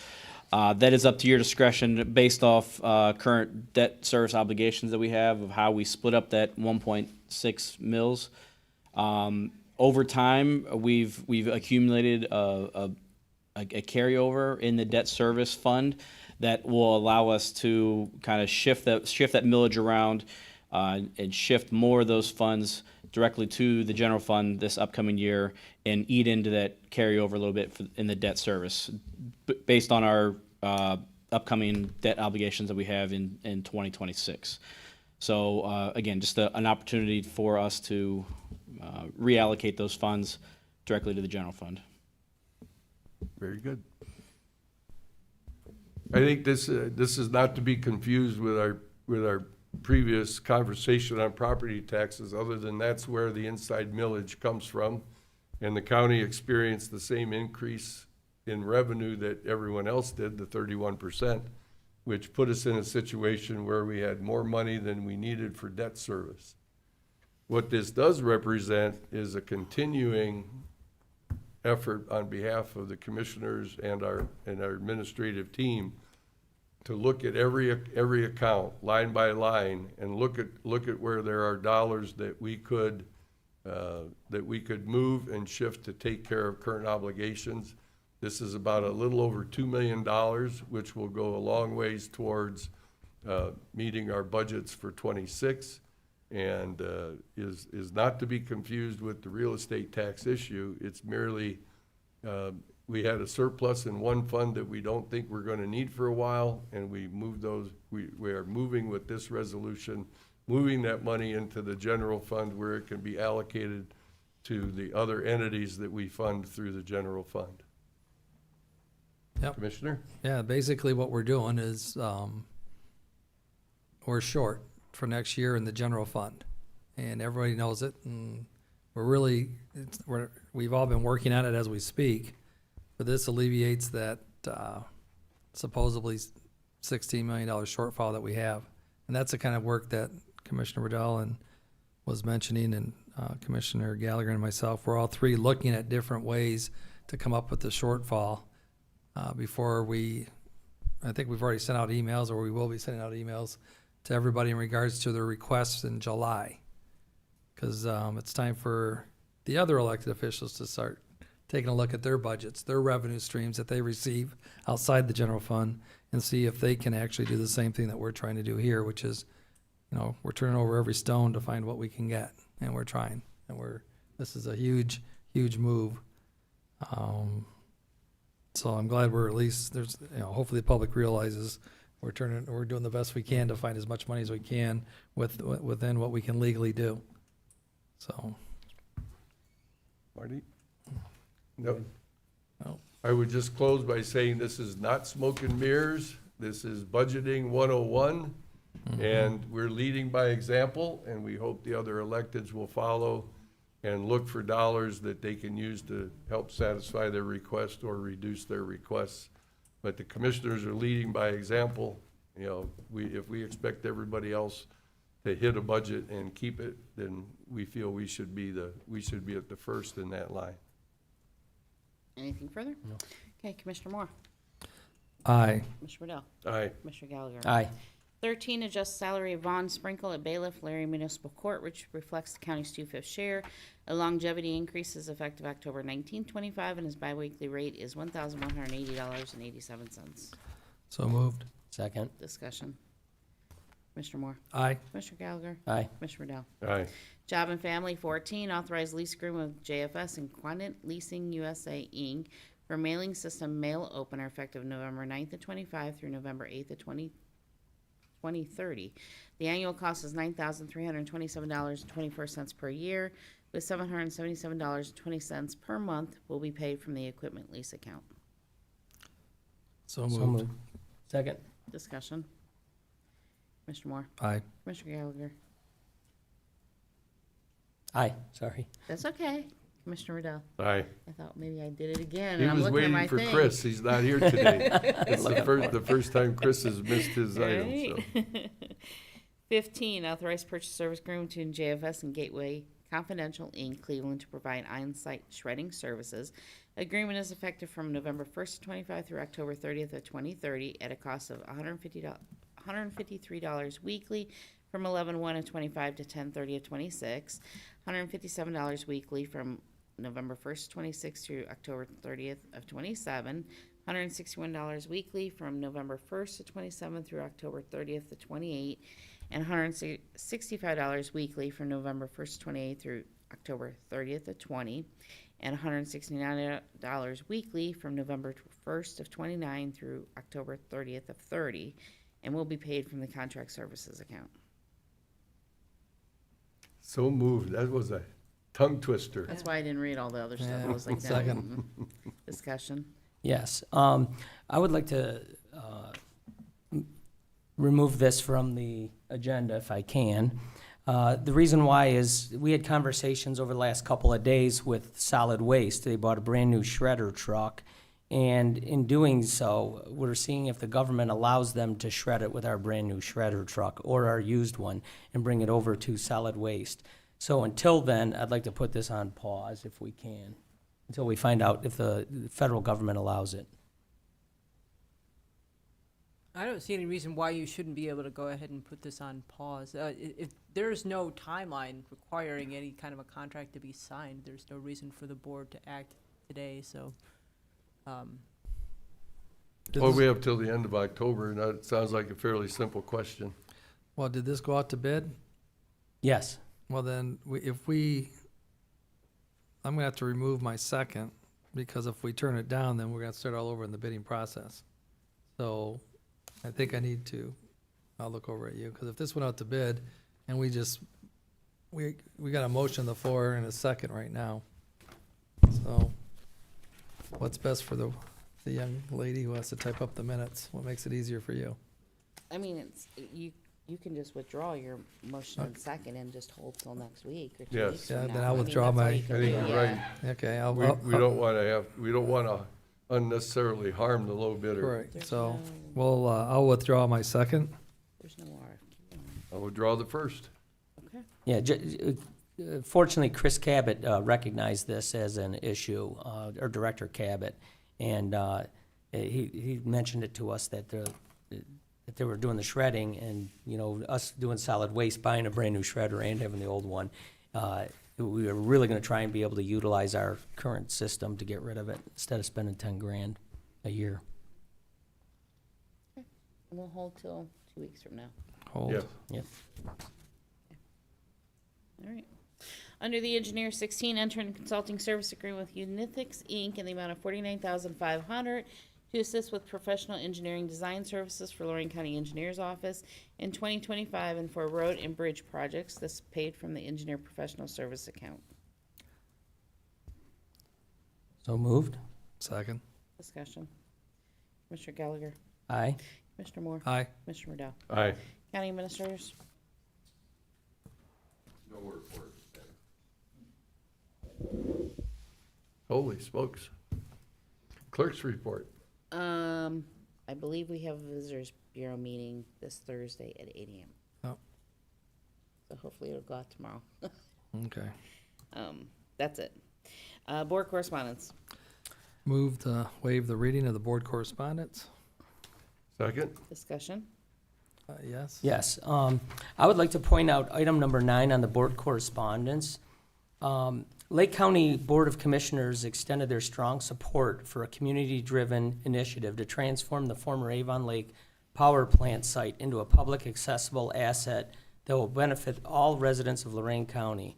That is up to your discretion based off current debt service obligations that we have, of how we split up that 1.6 mils. Over time, we've accumulated a carryover in the debt service fund that will allow us to kind of shift that millage around and shift more of those funds directly to the general fund this upcoming year and eat into that carryover a little bit in the debt service based on our upcoming debt obligations that we have in 2026. So again, just an opportunity for us to reallocate those funds directly to the general fund. Very good. I think this is not to be confused with our previous conversation on property taxes, other than that's where the inside millage comes from. And the county experienced the same increase in revenue that everyone else did, the 31%, which put us in a situation where we had more money than we needed for debt service. What this does represent is a continuing effort on behalf of the commissioners and our administrative team to look at every account line by line and look at where there are dollars that we could move and shift to take care of current obligations. This is about a little over $2 million, which will go a long ways towards meeting our budgets for 26, and is not to be confused with the real estate tax issue. It's merely we had a surplus in one fund that we don't think we're going to need for a while, and we moved those. We are moving with this resolution, moving that money into the general fund where it can be allocated to the other entities that we fund through the general fund. Yep. Commissioner? Yeah, basically what we're doing is, we're short for next year in the general fund. And everybody knows it, and we've all been working on it as we speak. But this alleviates that, supposedly $16 million shortfall that we have. And that's the kind of work that Commissioner Riddell was mentioning, and Commissioner Gallagher and myself, we're all three looking at different ways to come up with the shortfall before I think we've already sent out emails, or we will be sending out emails to everybody in regards to their requests in July. Because it's time for the other elected officials to start taking a look at their budgets, their revenue streams that they receive outside the general fund, and see if they can actually do the same thing that we're trying to do here, which is, we're turning over every stone to find what we can get, and we're trying. And this is a huge, huge move. So I'm glad we're at least, hopefully the public realizes we're doing the best we can to find as much money as we can within what we can legally do. So. Marty? No. No. I would just close by saying this is not smoke and mirrors. This is budgeting 101. And we're leading by example, and we hope the other electeds will follow and look for dollars that they can use to help satisfy their request or reduce their requests. But the commissioners are leading by example. If we expect everybody else to hit a budget and keep it, then we feel we should be at the first in that line. Anything further? No. Okay, Commissioner Moore. Aye. Commissioner Riddell. Aye. Commissioner Gallagher. Aye. 13, adjust salary of Vaughn Sprinkle at bailiff, Larry Municipal Court, which reflects the county's 2/5 share. A longevity increase is effective October 1925, and his biweekly rate is $1,180.87. So moved. Second. Discussion. Commissioner Moore. Aye. Commissioner Gallagher. Aye. Commissioner Riddell. Aye. Job and Family 14, authorized lease agreement with JFS and Quantent Leasing USA, Inc. for mailing system mail opener effective November 9th of 25 through November 8th of 2030. The annual cost is $9,327.24 per year, with $777.20 per month will be paid from the equipment lease account. So So moved. moved. Second. Discussion. Commissioner Moore. Aye. Commissioner Gallagher. Aye, sorry. That's okay. Commissioner Riddell. Aye. I thought maybe I did it again. He and I'm was looking at my waiting for thing. Chris. He's not here today. It's the first time Chris has missed his item, so. Right. 15, authorized purchase service agreement between JFS and Gateway Confidential, Inc., Cleveland, to provide on-site shredding services. Agreement is effective from November 1st, 25 through October 30th of 2030 at a cost of $153 weekly from 11/1 of 25 to 10/30 of 26, $157 weekly from November 1st, 26 through October 30th of 27, $161 weekly from November 1st to 27 through October 30th to 28, and $165 weekly from November 1st, 28 through October 30th of 20, and $169 weekly from November 1st of 29 through October 30th of 30, and will be paid from the contract services account. So moved. That was a tongue twister. That's why I didn't read all the other stuff. Yeah, I was like, second. Discussion. Yes, I would like to remove this from the agenda if I can. The reason why is we had conversations over the last couple of days with Solid Waste. They bought a brand-new shredder truck, and in doing so, we're seeing if the government allows them to shred it with our brand-new shredder truck or our used one and bring it over to Solid Waste. So until then, I'd like to put this on pause if we can, until we find out if the federal government allows it. I don't see any reason why you shouldn't be able to go ahead and put this on pause. If there's no timeline requiring any kind of a contract to be signed, there's no reason for the board to act today, so. Well, we have till the end of October, and that sounds like a fairly simple question. Well, did this go out to bid? Yes. Well, then, I'm gonna have to remove my second, because if we turn it down, then we're gonna start all over in the bidding process. So, I think I'll look over at you, because if this went out to bid, and we got a motion on the floor and a second right now. So, what's best for the young lady who has to type up the minutes? What makes it easier for you? I mean, you can just withdraw your motion and second and just hold till next week or 2 Yes. weeks from Yeah, now. then I'll I mean, withdraw that's all my- you I can think do, you're yeah. right. Okay, We don't wanna unnecessarily harm the low bidder. Correct, There's so, no- I'll withdraw my second. There's no RFQ. I'll withdraw the first. Okay. Yeah, Fortunately, Chris Cabot recognized this as an issue, or Director Cabot, and he mentioned it to us that they were doing the shredding, and, you know, us doing solid waste, buying a brand-new shredder and having the old one, we were really gonna try and be able to utilize our current system to get rid of it, instead of spending 10 grand a year. And we'll hold till 2 weeks from now. Hold. Yeah. Yep. All right. Under the engineer 16, enter in consulting service agreement with Unithix Inc. in the amount of $49,500 to assist with professional engineering design services for Lorain County Engineers Office in 2025 and for road and bridge projects. This is paid from the engineer professional service account. So moved? Second. Discussion. Commissioner Gallagher. Aye. Commissioner Moore. Aye. Commissioner Riddell. Aye. County administrators. No report. Holy smokes. Clerk's report. I believe we have a visitors bureau meeting this Thursday at 8 a.m. Oh. So hopefully it'll go out tomorrow. Okay. That's it. Board correspondence. Move to waive the reading of the board correspondence. Second. Discussion. Yes? Yes. I would like to point out item number 9 on the board correspondence. Lake County Board of Commissioners extended their strong support for a community-driven initiative to transform the former Avon Lake Power Plant site into a public accessible asset that will benefit all residents of Lorain County.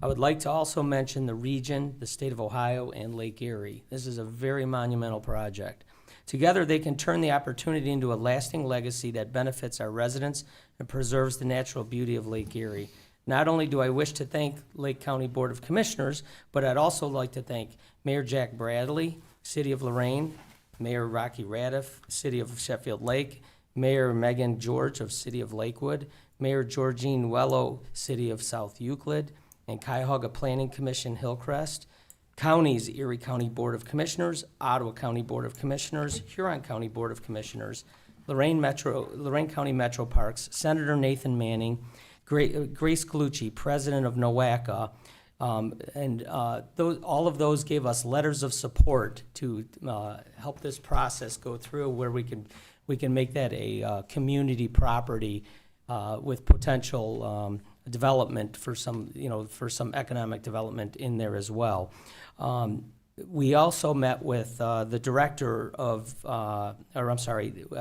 I would like to also mention the region, the state of Ohio, and Lake Erie. This is a very monumental project. Together, they can turn the opportunity into a lasting legacy that benefits our residents and preserves the natural beauty of Lake Erie. Not only do I wish to thank Lake County Board of Commissioners, but I'd also like to thank Mayor Jack Bradley, City of Lorain, Mayor Rocky Radiff, City of Sheffield Lake, Mayor Megan George of City of Lakewood, Mayor Georgine Wello, City of South Euclid, and Cuyahoga Planning Commission Hillcrest, counties, Erie County Board of Commissioners, Ottawa County Board of Commissioners, Huron County Board of Commissioners, Lorain County Metro Parks, Senator Nathan Manning, Grace Galucci, President of NOACA, and all of those gave us letters of support to help this process go through, where we can make that a community property with potential development for some economic development in there as well. We also met with the director of, I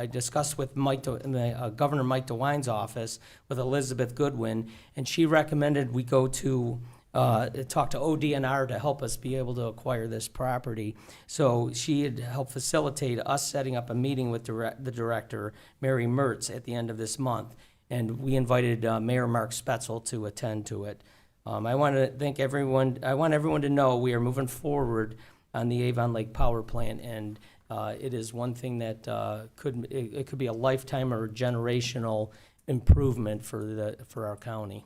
discussed with Governor Mike DeWine's office with Elizabeth Goodwin, and she recommended we go to talk to ODNR to help us be able to acquire this property. So she had helped facilitate us setting up a meeting with the director, Mary Mertz, at the end of this month, and we invited Mayor Mark Spetzel to attend to it. I want to thank everyone. I want everyone to know we are moving forward on the Avon Lake Power Plant, and it is one thing that could be a lifetime or generational improvement for our county.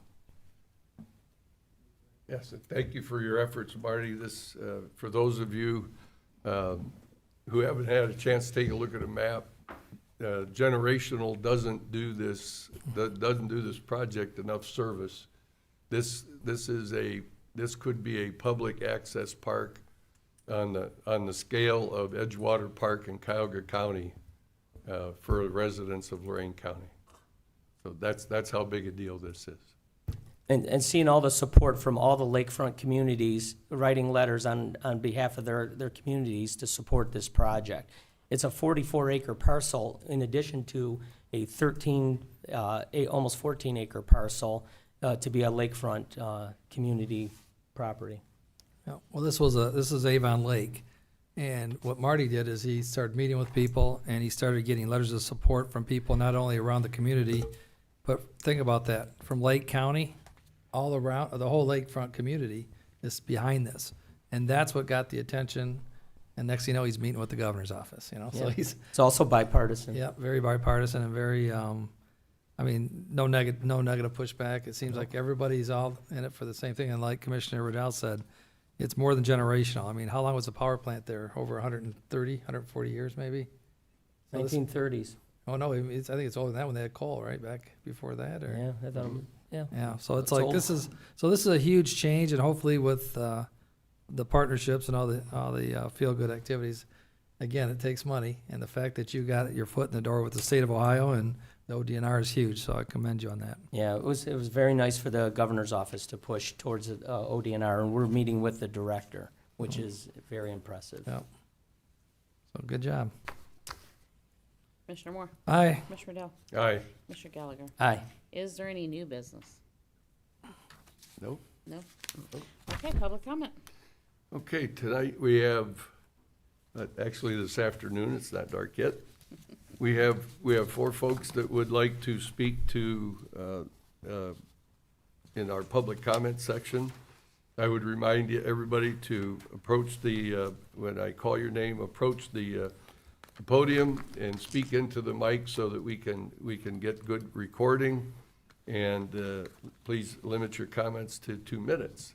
Yes, and thank you for your efforts, Marty. This, for those of you who haven't had a chance to take a look at a map, generational doesn't do this project enough service. This could be a public access park on the scale of Edgewater Park in Cuyahoga County for residents of Lorain County. So that's how big a deal this is. And seeing all the support from all the lakefront communities writing letters on behalf of their communities to support this project. It's a 44-acre parcel in addition to a almost 14-acre parcel to be a lakefront community property. Yeah, well, this is Avon Lake, and what Marty did is he started meeting with people, and he started getting letters of support from people not only around the community, but think about that, from Lake County, all around, the whole lakefront community is behind this, and that's what got the attention. And next thing you know, he's meeting with the governor's office. So Yeah. he's It's also bipartisan. very bipartisan and very, no negative pushback. It seems like everybody's all in it for the same thing. And like Commissioner Riddell said, it's more than generational. I mean, how long was the power plant there? Over 130, 140 years maybe? So this- 1930s. Oh, no, I think it's older than that when they had coal, right, back before that? Or Yeah, Yeah. Yeah, so it's It's like, old. this is a huge change, and hopefully with, the partnerships and all the feel-good activities, again, it takes money, and the fact that you got your foot in the door with the state of Ohio and the ODNR is huge, so I commend you on that. Yeah, it was very nice for the governor's office to push towards ODNR, and we're meeting with the director, which is very impressive. Yeah. So, good job. Commissioner Moore, Aye. Commissioner Dell, Aye. Commissioner Gallagher. Aye. Is there any new business? Nope. No? Okay, public comment. Okay, tonight we have, actually this afternoon, it's not dark yet. We have 4 folks that would like to speak to, in our public comment section. I would remind everybody to approach when I call your name, approach the podium and speak into the mic so that we can get good recording. And please limit your comments to 2 minutes.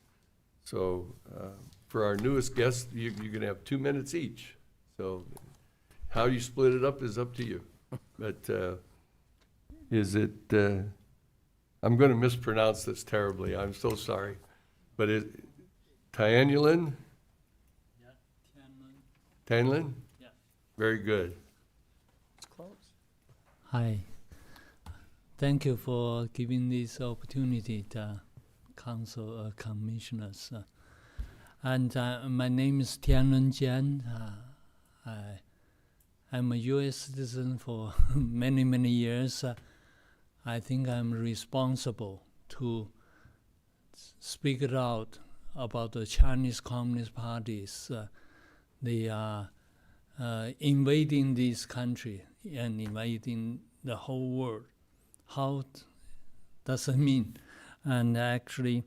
So for our newest guests, you're going to have 2 minutes each. So how you split it up is up to you. But I'm going to mispronounce this terribly. I'm so sorry. But Tianulin? Yeah, Tianlin. Tianlin? Yeah. Very good. It's close. Hi. Thank you for giving this opportunity to council commissioners. And my name is Tianlin Jian. I'm a U.S. citizen for many, many years. I think I'm responsible to speak it out about the Chinese Communist parties. They are invading this country and invading the whole world. How does it mean? And actually,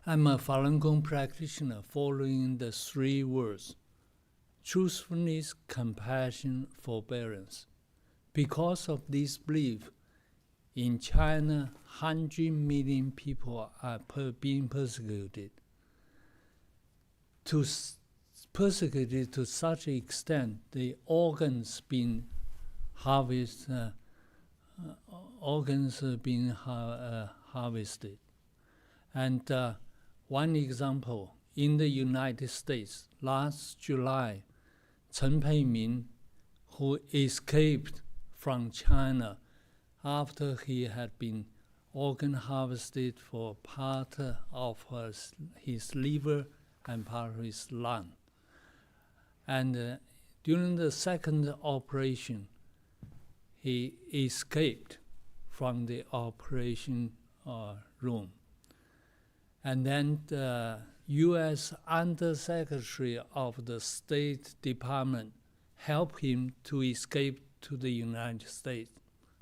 I'm a Falun Gong practitioner following the 3 words: truthfulness, compassion, forbearance. Because of this belief, in China, 100 million people are being persecuted. Persecuted to such an extent, the organs being harvested. Harvested. And one example, in the United States, last July, Chen Peimin, who escaped from China after he had been organ harvested for part of his liver and part of his lung. And during the second operation, he escaped from the operation room. And then the U.S. Undersecretary of the State Department helped him to escape to the United States.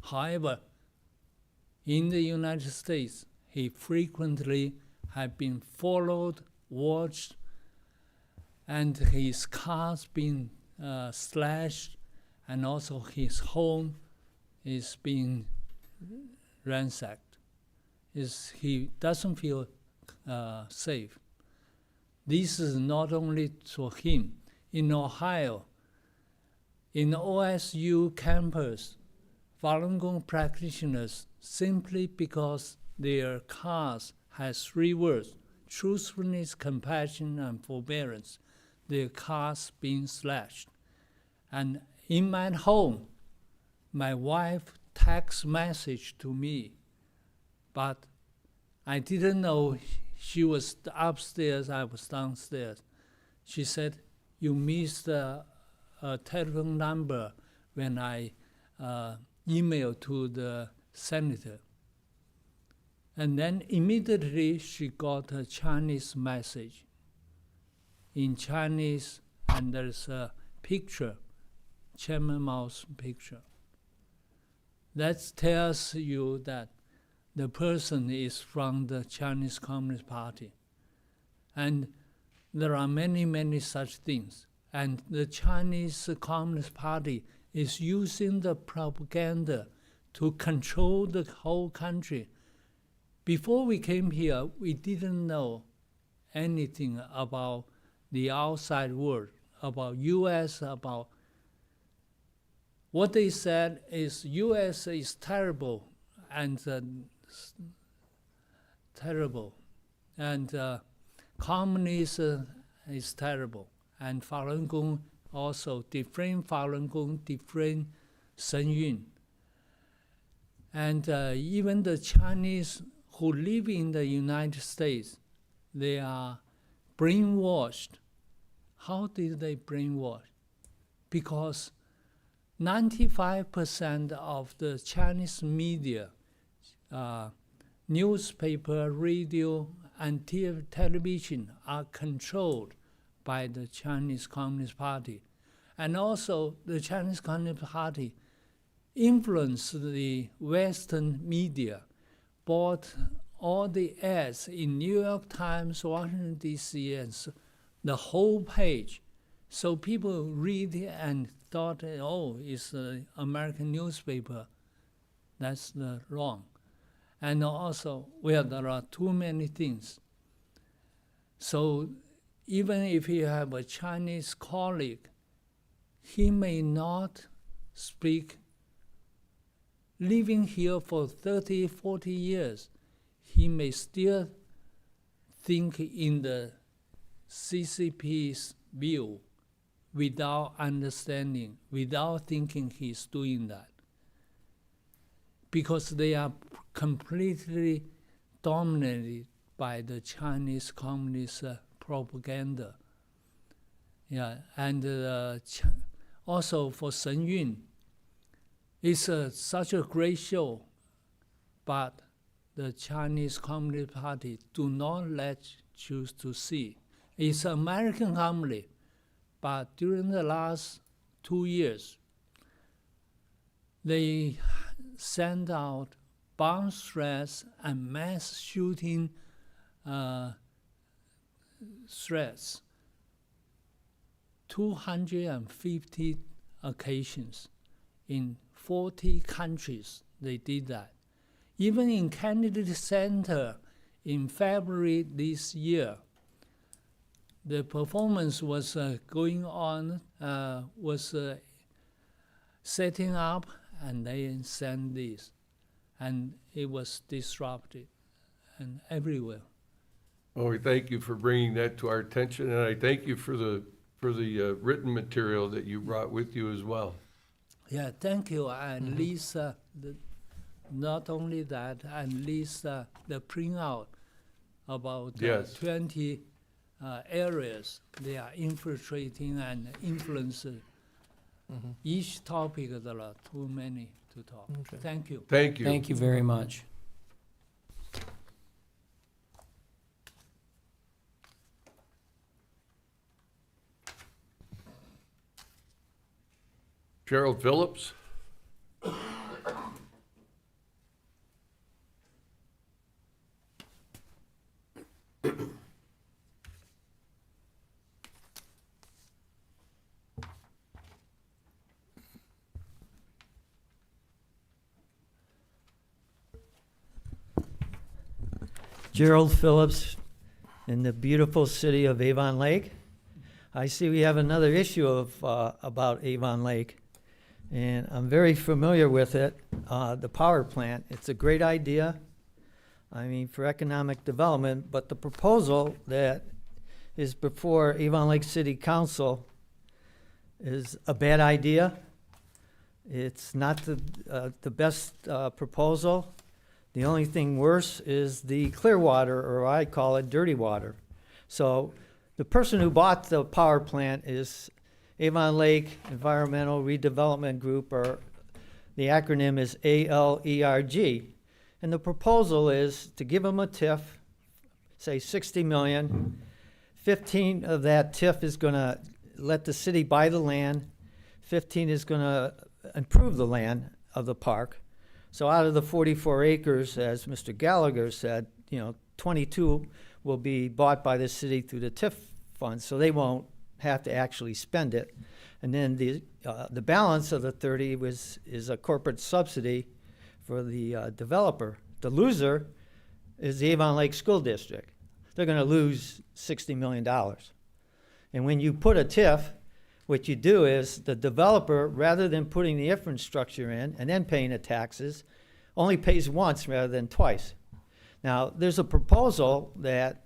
However, in the United States, he frequently had been followed, watched, and his car's been slashed, and also his home is being ransacked. He doesn't feel safe. This is not only for him. In Ohio, in the OSU campus, Falun Gong practitioners, simply because their cars has 3 words: truthfulness, compassion, and forbearance, their cars being slashed. And in my home, my wife text message to me, but I didn't know she was upstairs, I was downstairs. She said, "You missed a telephone number when I emailed to the senator." And then immediately she got a Chinese message in Chinese, and there's a picture, Chairman Mao's picture. That tells you that the person is from the Chinese Communist Party. And there are many, many such things. And the Chinese Communist Party is using the propaganda to control the whole country. Before we came here, we didn't know anything about the outside world, about U.S., about what they said is U.S. is terrible, and terrible. And communist is terrible. And Falun Gong also different Falun Gong, different Shen Yun. And even the Chinese who live in the United States, they are brainwashed. How did they brainwash? Because 95% of the Chinese media, newspaper, radio, and television are controlled by the Chinese Communist Party. And also the Chinese Communist Party influenced the Western media, bought all the ads in New York Times, Washington, D.C., and the whole page. So people read it and thought, oh, it's an American newspaper. That's wrong. And also, well, there are too many things. So even if you have a Chinese colleague, he may not speak. Living here for 30, 40 years, he may still think in the CCP's view without understanding, without thinking he's doing that. Because they are completely dominated by the Chinese Communist propaganda. Yeah, and also for Shen Yun, it's such a great show, but the Chinese Communist Party do not choose to see. It's an American family, but during the last 2 years, they sent out bomb threats and mass shooting threats, 250 occasions in 40 countries. They did that. Even in Kennedy Center in February this year, the performance was going on, was setting up, and they sent this. And it was disrupted and everywhere. Well, we thank you for bringing that to our attention, and I thank you for the written material that you brought with you as well. Yeah, thank you. And Lisa, not only that, and Lisa, the printout about Yes. 20 areas they are infiltrating and influencing. Each topic, there are too many to talk. Okay. Thank you. Thank you. Thank you very much. Gerald Phillips? Gerald Phillips in the beautiful city of Avon Lake. I see we have another issue of about Avon Lake, and I'm very familiar with it. The power plant, it's a great idea, I mean, for economic development, but the proposal that is before Avon Lake City Council is a bad idea. It's not the best proposal. The only thing worse is the clear water, or I call it dirty water. So the person who bought the power plant is Avon Lake Environmental Redevelopment Group, or the acronym is ALERG. And the proposal is to give them a TIF, say 60 million. 15 of that TIF is going to let the city buy the land. 15 is going to improve the land of the park. So out of the 44 acres, as Mr. Gallagher said, 22 will be bought by the city through the TIF fund, so they won't have to actually spend it. And then the balance of the 30 is a corporate subsidy for the developer. The loser is the Avon Lake School District. They're going to lose $60 million. And when you put a TIF, what you do is the developer, rather than putting the infrastructure in and then paying the taxes, only pays once rather than twice. Now, there's a proposal that,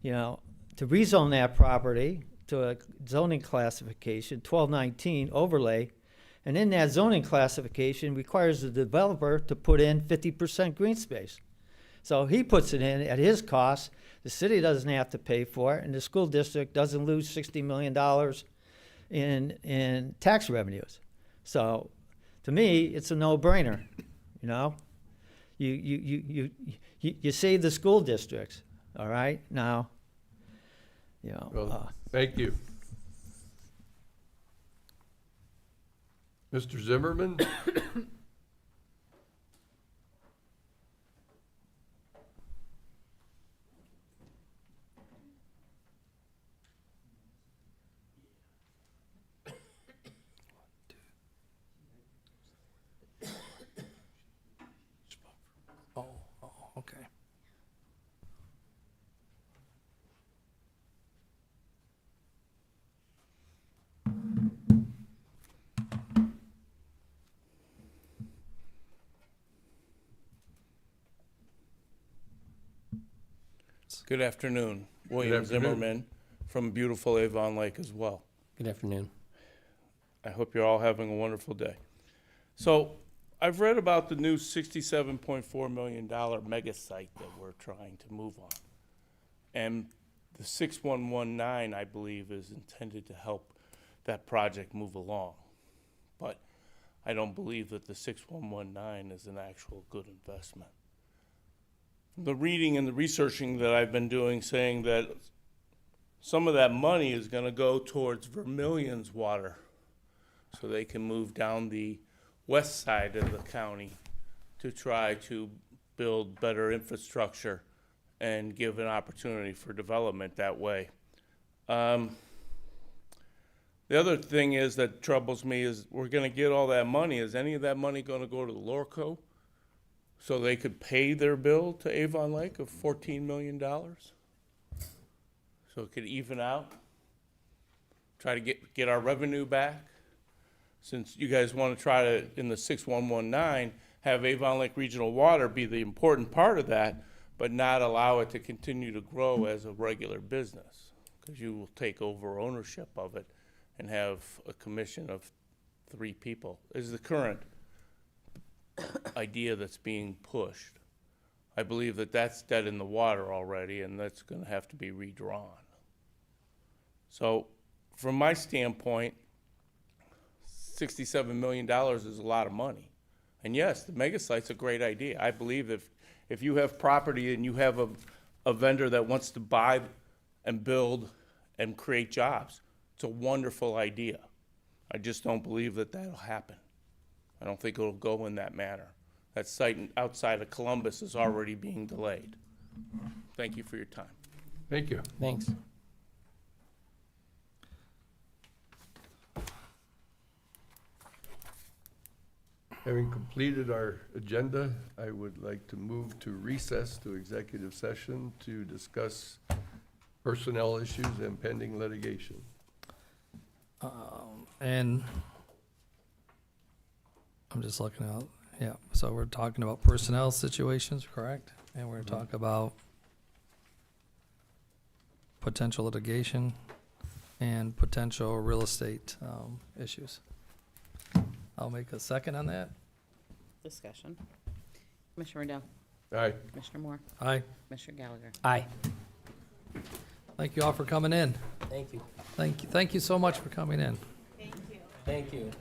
to rezone that property to a zoning classification, 1219 overlay, and in that zoning classification requires the developer to put in 50% green space. So he puts it in at his cost, the city doesn't have to pay for it, and the school district doesn't lose $60 million in tax revenues. So, to me, it's a no-brainer, You save the school districts, all right? Now, Well, thank you. Mr. Zimmerman? Oh, okay. Good afternoon. William afternoon. Zimmerman from beautiful Avon Lake as well. Good afternoon. I hope you're all having a wonderful day. So I've read about the new $67.4 million mega site that we're trying to move on. And the 6119, I believe, is intended to help that project move along. But I don't believe that the 6119 is an actual good investment. The reading and the researching that I've been doing saying that some of that money is going to go towards Vermilion's water so they can move down the west side of the county to try to build better infrastructure and give an opportunity for development that way. The other thing is that troubles me is we're going to get all that money. Is any of that money going to go to the Lorco so they could pay their bill to Avon Lake of $14 million? So it could even out, try to get our revenue back? Since you guys want to try to, in the 6119, have Avon Lake Regional Water be the important part of that, but not allow it to continue to grow as a regular business, because you will take over ownership of it and have a commission of 3 people, is the current idea that's being pushed. I believe that that's dead in the water already, and that's going to have to be redrawn. So from my standpoint, $67 million is a lot of money. And yes, the mega site's a great idea. I believe if you have property and you have a vendor that wants to buy and build and create jobs, it's a wonderful idea. I just don't believe that that'll happen. I don't think it'll go in that manner. That site outside of Columbus is already being delayed. Thank you for your time. Thank you. Thanks. Having completed our agenda, I would like to move to recess to executive session to discuss personnel issues and pending litigation. And I'm just looking out, yeah, so we're talking about personnel situations, correct? And we're gonna talk about potential litigation and potential real estate, issues. I'll make a second on that. Discussion. Commissioner Riddell. Aye. Commissioner Moore. Aye. Commissioner Gallagher. Aye. Thank you all for coming in. Thank you. Thank you so much for coming in. Thank you.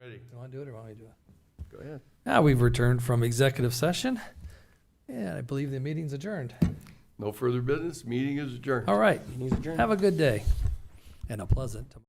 Ready, You want to do it or want me to do it? go ahead. Now, we've returned from executive session, and I believe the meeting's adjourned. No further business, meeting is adjourned. All right, have a good day and a pleasant tomorrow.